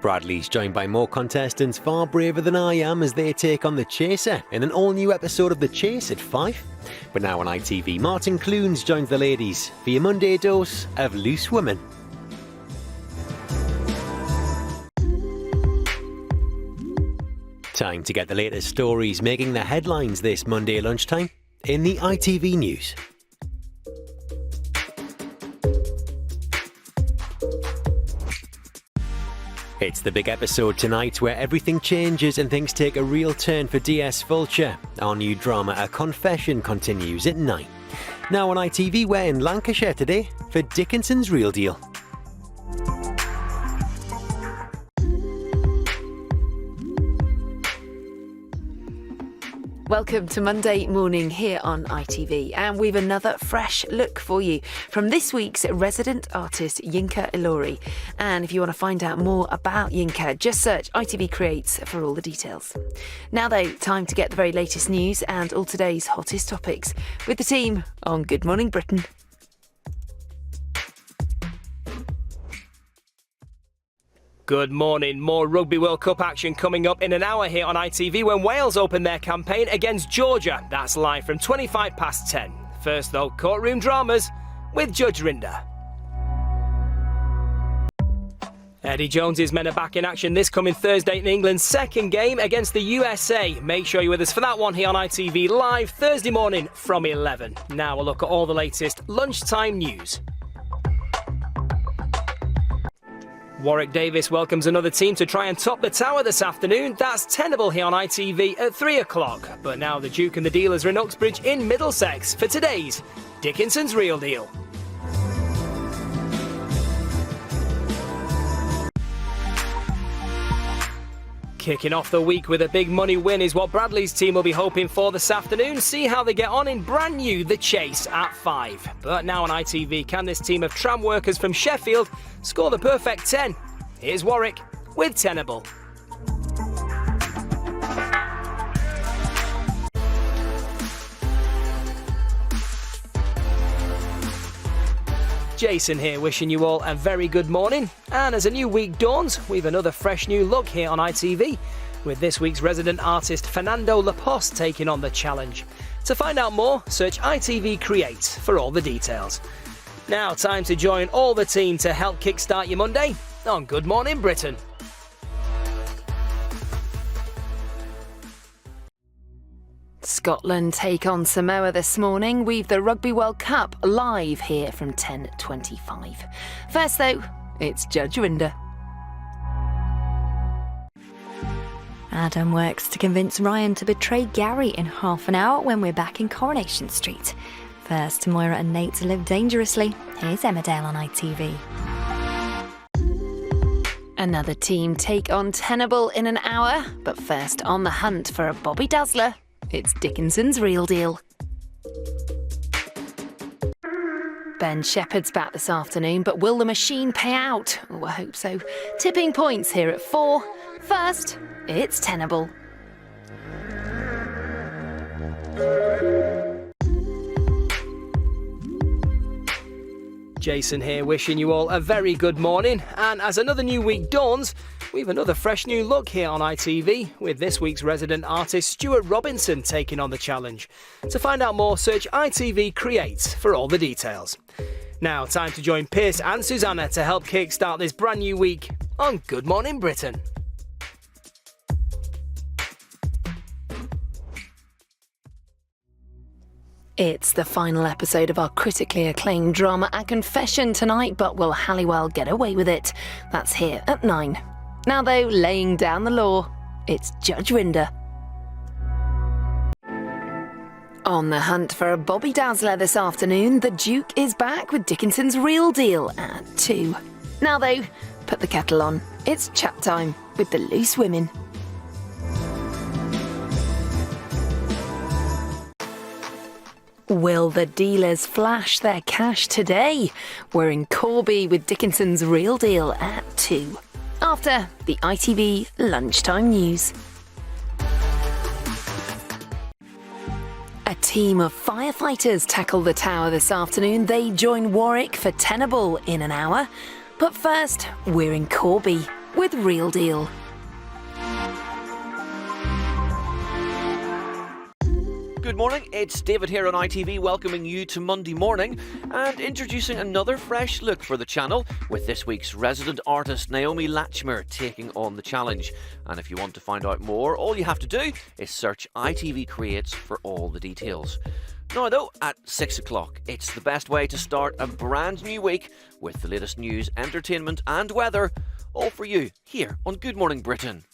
Bradley's joined by more contestants far braver than I am as they take on The Chaser in an all-new episode of The Chase at 5. But now on ITV, Martin Clunes joins the ladies for your Monday dose of Loose Women. Time to get the latest stories making the headlines this Monday lunchtime in the ITV News. It's the big episode tonight where everything changes and things take a real turn for DS Vulture. Our new drama A Confession continues at 9. Now on ITV, we're in Lancashire today for Dickinson's Real Deal. Welcome to Monday morning here on ITV, and we've another fresh look for you from this week's resident artist Yinka Ilori. And if you want to find out more about Yinka, just search ITV Creates for all the details. Now though, time to get the very latest news and all today's hottest topics with the team on Good Morning Britain. Good morning. More Rugby World Cup action coming up in an hour here on ITV when Wales open their campaign against Georgia. That's live from 10:25. First though, courtroom dramas with Judge Rinder. Eddie Jones's men are back in action this coming Thursday in England's second game against the USA. Make sure you're with us for that one here on ITV live Thursday morning from 11. Now a look at all the latest lunchtime news. Warwick Davis welcomes another team to try and top the tower this afternoon. That's Tenable here on ITV at 3 o'clock. But now the Duke and the Dealers are in Uxbridge in Middlesex for today's Dickinson's Real Deal. Kicking off the week with a big money win is what Bradley's team will be hoping for this afternoon. See how they get on in brand new The Chase at 5. But now on ITV, can this team of tram workers from Sheffield score the perfect 10? Here's Warwick with Tenable. Jason here, wishing you all a very good morning. And as a new week dawns, we've another fresh new look here on ITV, with this week's resident artist Fernando Laposte taking on the challenge. To find out more, search ITV Creates for all the details. Now, time to join all the team to help kickstart your Monday on Good Morning Britain. Scotland take on Samoa this morning. We've the Rugby World Cup live here from 10:25. First though, it's Judge Rinder. Adam works to convince Ryan to betray Gary in half an hour when we're back in Coronation Street. First, Moira and Nate live dangerously. Here's Emmerdale on ITV. Another team take on Tenable in an hour, but first on the hunt for a Bobby Dazzler. It's Dickinson's Real Deal. Ben Shepherd's back this afternoon, but will the machine pay out? Oh, I hope so. Tipping points here at 4. First, it's Tenable. Jason here, wishing you all a very good morning. And as another new week dawns, we've another fresh new look here on ITV, with this week's resident artist Stuart Robinson taking on the challenge. To find out more, search ITV Creates for all the details. Now, time to join Pierce and Susanna to help kickstart this brand new week on Good Morning Britain. It's the final episode of our critically acclaimed drama A Confession tonight, but will Halliwell get away with it? That's here at 9. Now though, laying down the law, it's Judge Rinder. On the hunt for a Bobby Dazzler this afternoon, the Duke is back with Dickinson's Real Deal at 2. Now though, put the kettle on. It's chat time with the Loose Women. Will the dealers flash their cash today? We're in Corby with Dickinson's Real Deal at 2. After the ITV Lunchtime News. A team of firefighters tackle the tower this afternoon. They join Warwick for Tenable in an hour. But first, we're in Corby with Real Deal. Good morning, it's David here on ITV welcoming you to Monday morning and introducing another fresh look for the channel with this week's resident artist Naomi Lachmer taking on the challenge. And if you want to find out more, all you have to do is search ITV Creates for all the details. Now though, at 6 o'clock, it's the best way to start a brand new week with the latest news, entertainment and weather, all for you here on Good Morning Britain.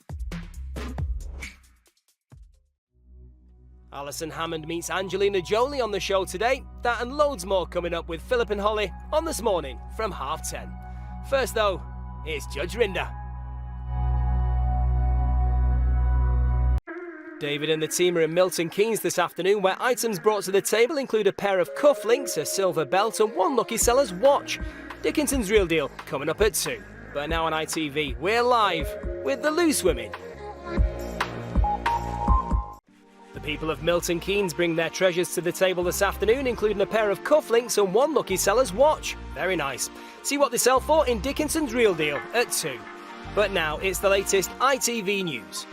Alison Hammond meets Angelina Jolie on the show today. That and loads more coming up with Philip and Holly on This Morning from 10:30. First though, here's Judge Rinder. David and the team are in Milton Keynes this afternoon, where items brought to the table include a pair of cufflinks, a silver belt and one lucky seller's watch. Dickinson's Real Deal coming up at 2. But now on ITV, we're live with the Loose Women. The people of Milton Keynes bring their treasures to the table this afternoon, including a pair of cufflinks and one lucky seller's watch. Very nice. See what they sell for in Dickinson's Real Deal at 2. But now it's the latest ITV news.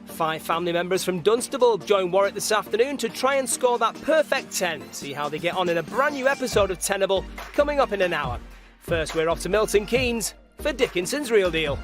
5 family members from Dunstable join Warwick this afternoon to try and score that perfect 10. See how they get on in a brand new episode of Tenable coming up in an hour. First, we're off to Milton Keynes for Dickinson's Real Deal.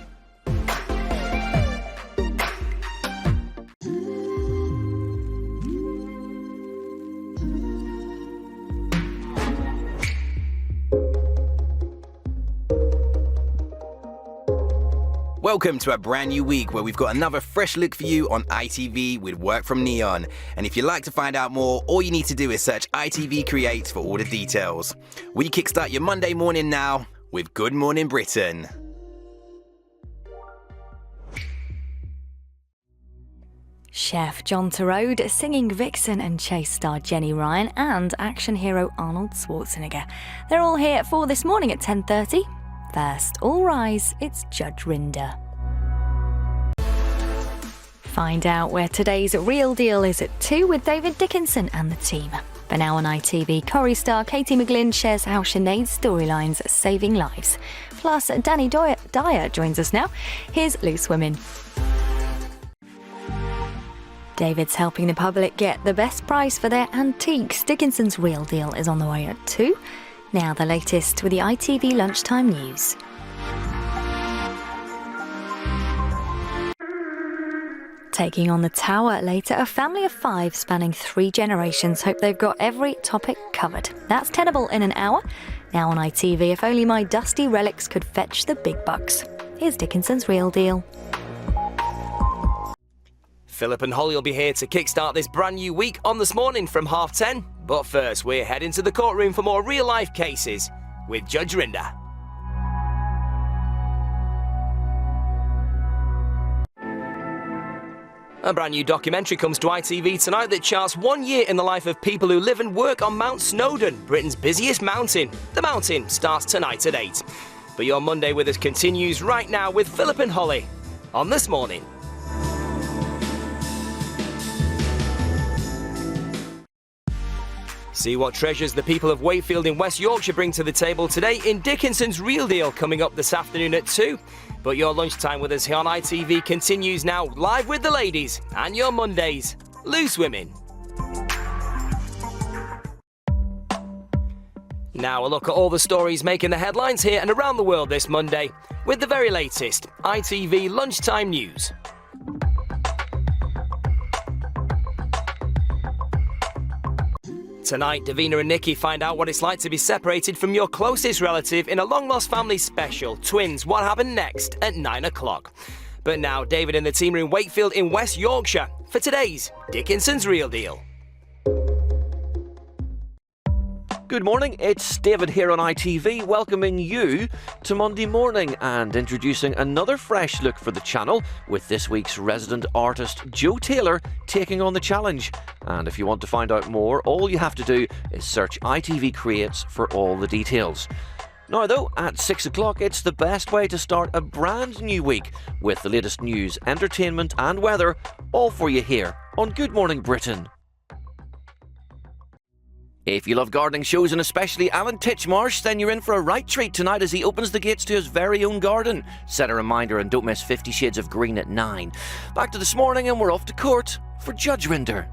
Welcome to a brand new week where we've got another fresh look for you on ITV with work from Neon. And if you'd like to find out more, all you need to do is search ITV Creates for all the details. We kickstart your Monday morning now with Good Morning Britain. Chef John Turode, singing Vixen and Chase star Jenny Ryan and action hero Arnold Schwarzenegger. They're all here for This Morning at 10:30. First, all rise, it's Judge Rinder. Find out where today's Real Deal is at 2 with David Dickinson and the team. But now on ITV, Corrie star Katie McGlynn shares how Sinead's storylines are saving lives. Plus, Danny Dyer joins us now. Here's Loose Women. David's helping the public get the best price for their antiques. Dickinson's Real Deal is on the way at 2. Now the latest with the ITV Lunchtime News. Taking on the tower later, a family of 5 spanning 3 generations hope they've got every topic covered. That's Tenable in an hour. Now on ITV, If Only My Dusty Relics Could Fetch the Big Bucks. Here's Dickinson's Real Deal. Philip and Holly will be here to kickstart this brand new week on This Morning from 10:30. But first, we're heading to the courtroom for more real-life cases with Judge Rinder. A brand new documentary comes to ITV tonight that charts 1 year in the life of people who live and work on Mount Snowdon, Britain's busiest mountain. The Mountain starts tonight at 8. But your Monday with us continues right now with Philip and Holly on This Morning. See what treasures the people of Wakefield in West Yorkshire bring to the table today in Dickinson's Real Deal, coming up this afternoon at 2. But your lunchtime with us here on ITV continues now, live with the ladies and your Mondays, Loose Women. Now a look at all the stories making the headlines here and around the world this Monday with the very latest ITV lunchtime news. Tonight, Davina and Nikki find out what it's like to be separated from your closest relative in a long-lost family special, Twins, What Happened Next, at 9 o'clock. But now, David and the team are in Wakefield in West Yorkshire for today's Dickinson's Real Deal. Good morning, it's David here on ITV, welcoming you to Monday morning and introducing another fresh look for the channel with this week's resident artist Joe Taylor taking on the challenge. And if you want to find out more, all you have to do is search ITV Creates for all the details. Now though, at 6 o'clock it's the best way to start a brand new week with the latest news, entertainment and weather, all for you here on Good Morning Britain. If you love gardening shows and especially Alan Titchmarsh, then you're in for a right treat tonight as he opens the gates to his very own garden. Set a reminder and don't miss 50 Shades of Green at 9. Back to this morning and we're off to court for Judge Rinder.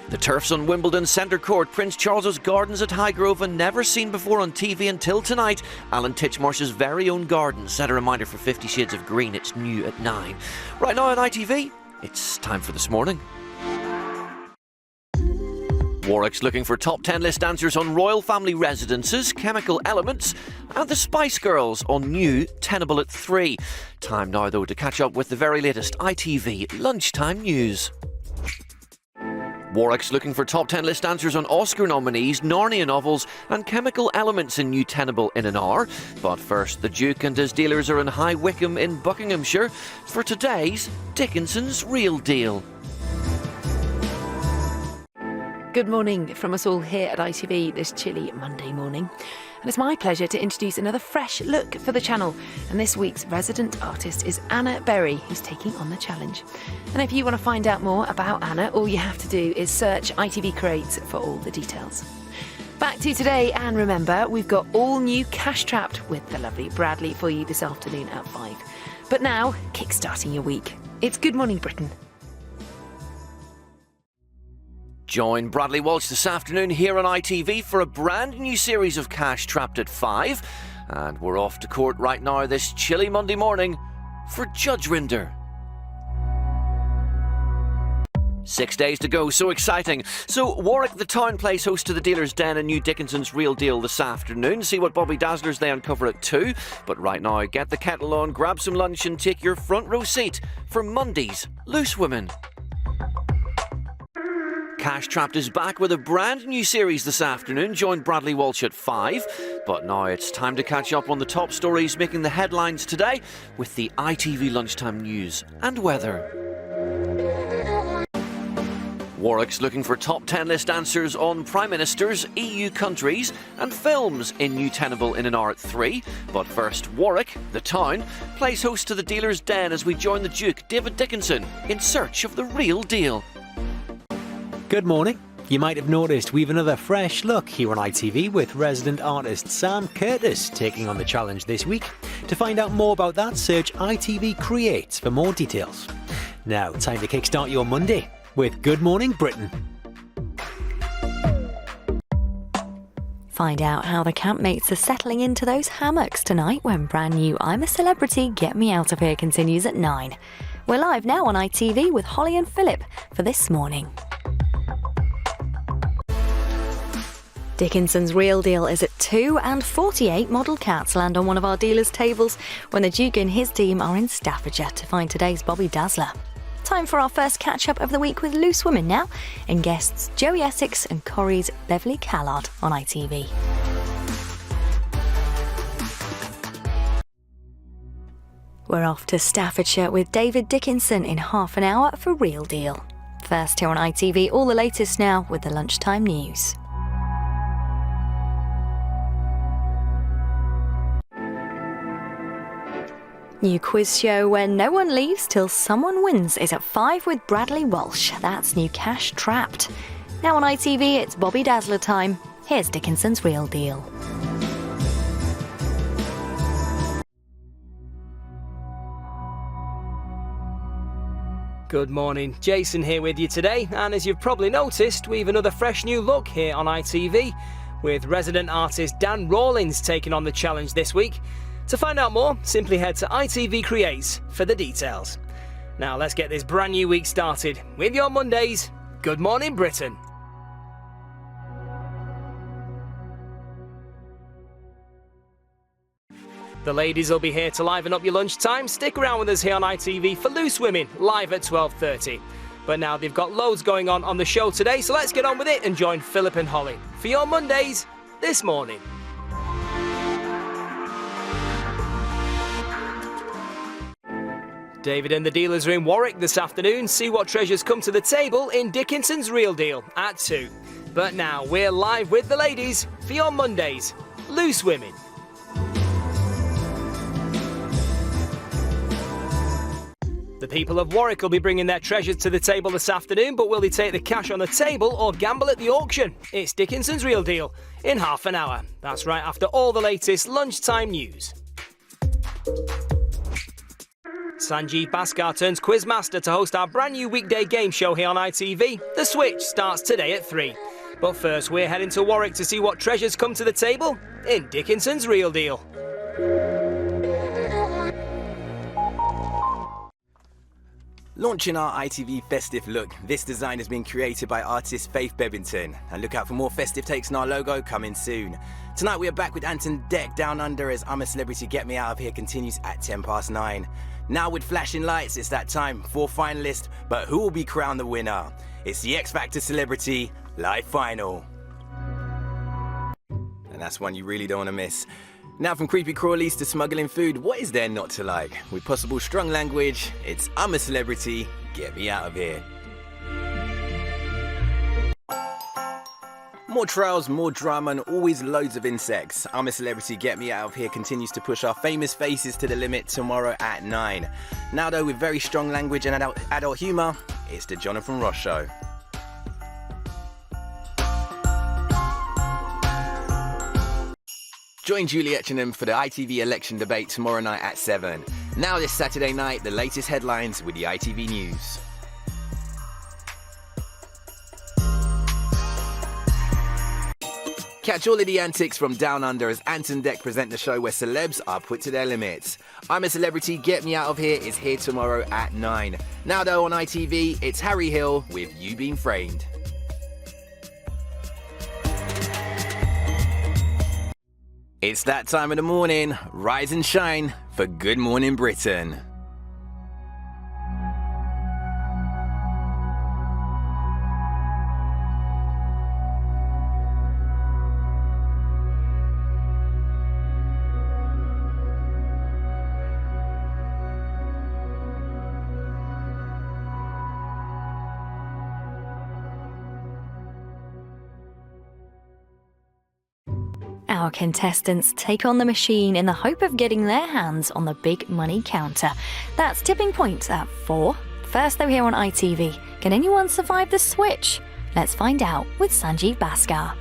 The turfs on Wimbledon Centre Court, Prince Charles's Gardens at Highgrove, and never seen before on TV until tonight, Alan Titchmarsh's very own garden. Set a reminder for 50 Shades of Green, it's new at 9. Right now on ITV, it's time for This Morning. Warwick's looking for top 10 list answers on royal family residences, chemical elements, and the Spice Girls on new Tenable at 3. Time now, though, to catch up with the very latest ITV lunchtime news. Warwick's looking for top 10 list answers on Oscar nominees, Narnia novels, and chemical elements in new Tenable in an hour. But first, the Duke and his dealers are in High Wycombe in Buckinghamshire for today's Dickinson's Real Deal. Good morning from us all here at ITV this chilly Monday morning. And it's my pleasure to introduce another fresh look for the channel. And this week's resident artist is Anna Berry, who's taking on the challenge. And if you want to find out more about Anna, all you have to do is search ITV Creates for all the details. Back to today, and remember, we've got all new Cash Trapped with the lovely Bradley for you this afternoon at 5. But now, kickstarting your week. It's Good Morning Britain. Join Bradley Walsh this afternoon here on ITV for a brand new series of Cash Trapped at 5. And we're off to court right now this chilly Monday morning for Judge Rinder. 6 days to go, so exciting. So Warwick, the town, plays host to the Dealer's Den and new Dickinson's Real Deal this afternoon. See what Bobby Dazzlers they uncover at 2. But right now, get the kettle on, grab some lunch and take your front row seat for Monday's Loose Women. Cash Trapped is back with a brand new series this afternoon. Join Bradley Walsh at 5. But now it's time to catch up on the top stories making the headlines today with the ITV lunchtime news and weather. Warwick's looking for top 10 list answers on Prime Ministers, EU countries and films in new Tenable in an hour at 3. But first, Warwick, the town, plays host to the Dealer's Den as we join the Duke, David Dickinson, in search of the real deal. Good morning. You might have noticed we've another fresh look here on ITV with resident artist Sam Curtis taking on the challenge this week. To find out more about that, search ITV Creates for more details. Now, time to kickstart your Monday with Good Morning Britain. Find out how the campmates are settling into those hammocks tonight when brand new I'm a Celebrity, Get Me Out of Here continues at 9. We're live now on ITV with Holly and Philip for This Morning. Dickinson's Real Deal is at 2 and 48 model cats land on one of our dealers' tables when the Duke and his team are in Staffordshire to find today's Bobby Dazzler. Time for our first catch-up of the week with Loose Women now, and guests Joey Essex and Corrie's Beverly Callard on ITV. We're off to Staffordshire with David Dickinson in half an hour for Real Deal. First here on ITV, all the latest now with the lunchtime news. New quiz show where no one leaves till someone wins is at 5 with Bradley Walsh. That's new cash trapped. Now on ITV, it's Bobby Dazzler time. Here's Dickinson's Real Deal. Good morning, Jason here with you today, and as you've probably noticed, we've another fresh new look here on ITV, with resident artist Dan Rawlins taking on the challenge this week. To find out more, simply head to ITV Creates for the details. Now let's get this brand new week started with your Mondays. Good morning, Britain. The ladies will be here to liven up your lunchtime. Stick around with us here on ITV for Loose Women, live at 12:30. But now they've got loads going on the show today, so let's get on with it and join Philip and Holly for your Mondays this morning. David and the dealers are in Warwick this afternoon. See what treasures come to the table in Dickinson's Real Deal at 2. But now we're live with the ladies for your Mondays, Loose Women. The people of Warwick will be bringing their treasures to the table this afternoon, but will they take the cash on the table or gamble at the auction? It's Dickinson's Real Deal in half an hour. That's right after all the latest lunchtime news. Sanjeev Bhaskar turns quizmaster to host our brand new weekday game show here on ITV. The Switch starts today at 3. But first, we're heading to Warwick to see what treasures come to the table in Dickinson's Real Deal. Launching our ITV festive look, this design has been created by artist Faith Bebbington. And look out for more festive takes on our logo coming soon. Tonight we are back with Ant and Dec Down Under as I'm a Celebrity Get Me Out of Here continues at 9:10. Now with flashing lights, it's that time. 4 finalists, but who will be crowned the winner? It's the X Factor Celebrity Live Final. And that's one you really don't want to miss. Now from creepy crawlies to smuggling food, what is there not to like? With possible strong language, it's I'm a Celebrity, Get Me Out of Here. More trials, more drama and always loads of insects. I'm a Celebrity, Get Me Out of Here continues to push our famous faces to the limit tomorrow at 9. Now though, with very strong language and adult humour, it's the Jonathan Ross Show. Join Julie Etchingham for the ITV election debate tomorrow night at 7. Now this Saturday night, the latest headlines with the ITV News. Catch all of the antics from Down Under as Ant and Dec present the show where celebs are put to their limits. I'm a Celebrity, Get Me Out of Here is here tomorrow at 9. Now though on ITV, it's Harry Hill with You Been Framed. It's that time of the morning, rise and shine for Good Morning Britain. Our contestants take on the machine in the hope of getting their hands on the big money counter. That's Tipping Point at 4. First though here on ITV, can anyone survive the switch? Let's find out with Sanjeev Bhaskar.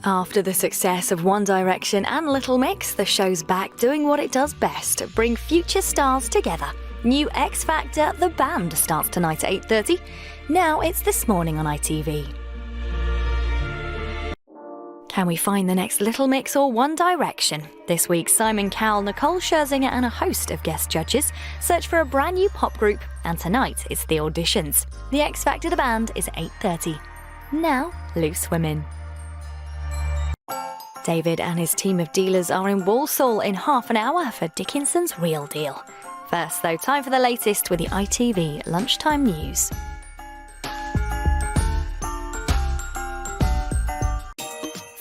After the success of One Direction and Little Mix, the show's back doing what it does best, bring future stars together. New X Factor, The Band, starts tonight at 8:30. Now it's This Morning on ITV. Can we find the next Little Mix or One Direction? This week, Simon Cowell, Nicole Scherzinger and a host of guest judges search for a brand new pop group, and tonight it's the auditions. The X Factor, The Band is at 8:30. Now, Loose Women. David and his team of dealers are in Walsall in half an hour for Dickinson's Real Deal. First though, time for the latest with the ITV Lunchtime News.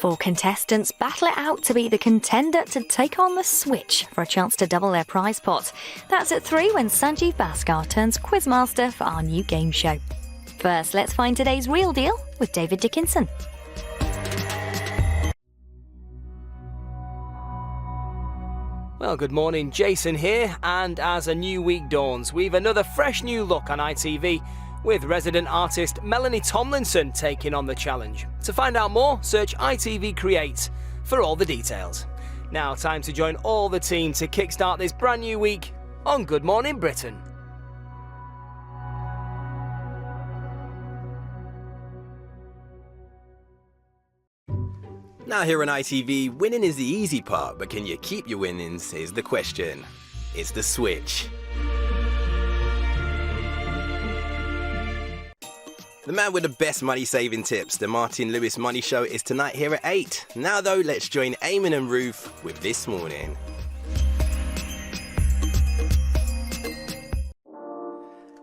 4 contestants battle it out to be the contender to take on the Switch for a chance to double their prize pot. That's at 3 when Sanjeev Bhaskar turns quizmaster for our new game show. First, let's find today's real deal with David Dickinson. Well, good morning, Jason here, and as a new week dawns, we've another fresh new look on ITV with resident artist Melanie Tomlinson taking on the challenge. To find out more, search ITV Creates for all the details. Now, time to join all the team to kickstart this brand new week on Good Morning Britain. Now here on ITV, winning is the easy part, but can you keep your winnings is the question. It's the Switch. The man with the best money-saving tips, the Martin Lewis Money Show, is tonight here at 8. Now though, let's join Eamon and Ruth with This Morning.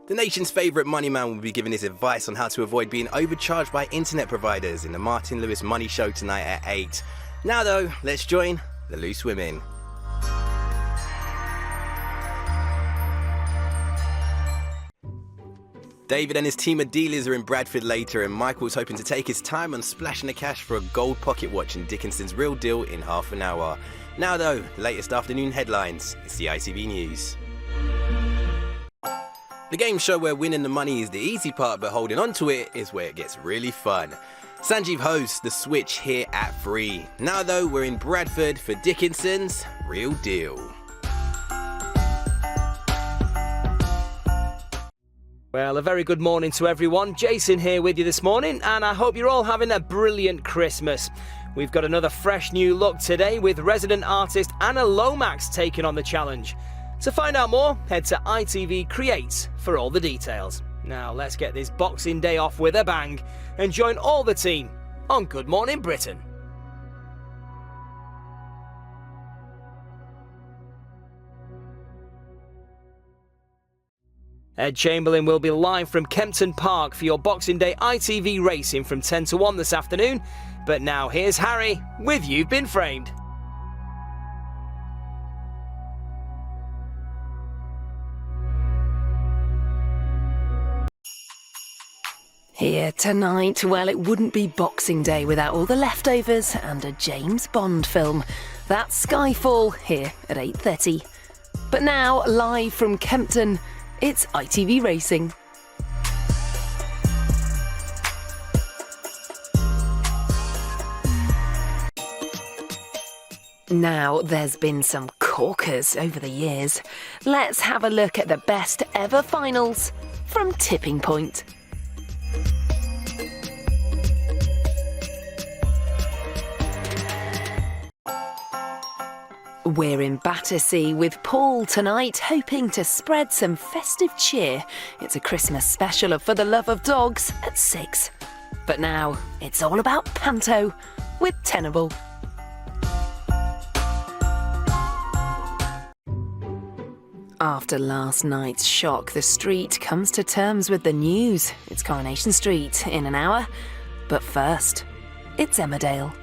The nation's favourite money man will be giving his advice on how to avoid being overcharged by internet providers in the Martin Lewis Money Show tonight at 8. Now though, let's join the Loose Women. David and his team of dealers are in Bradford later, and Michael's hoping to take his time on splashing the cash for a gold pocket watch in Dickinson's Real Deal in half an hour. Now though, the latest afternoon headlines, it's the ITV News. The game show where winning the money is the easy part, but holding on to it is where it gets really fun. Sanjeev hosts The Switch here at 3. Now though, we're in Bradford for Dickinson's Real Deal. Well, a very good morning to everyone. Jason here with you this morning, and I hope you're all having a brilliant Christmas. We've got another fresh new look today with resident artist Anna Lomax taking on the challenge. To find out more, head to ITV Creates for all the details. Now let's get this Boxing Day off with a bang and join all the team on Good Morning Britain. Ed Chamberlain will be live from Kempton Park for your Boxing Day ITV racing from 10 to 1 this afternoon. But now here's Harry with You've Been Framed. Here tonight, well, it wouldn't be Boxing Day without all the leftovers and a James Bond film. That's Skyfall, here at 8:30. But now, live from Kempton, it's ITV Racing. Now, there's been some corkers over the years. Let's have a look at the best ever finals from Tipping Point. We're in Battersea with Paul tonight, hoping to spread some festive cheer. It's a Christmas special of For the Love of Dogs at 6. But now, it's all about Panto with Tenable. After last night's shock, the street comes to terms with the news. It's Coronation Street in an hour. But first, it's Emmerdale.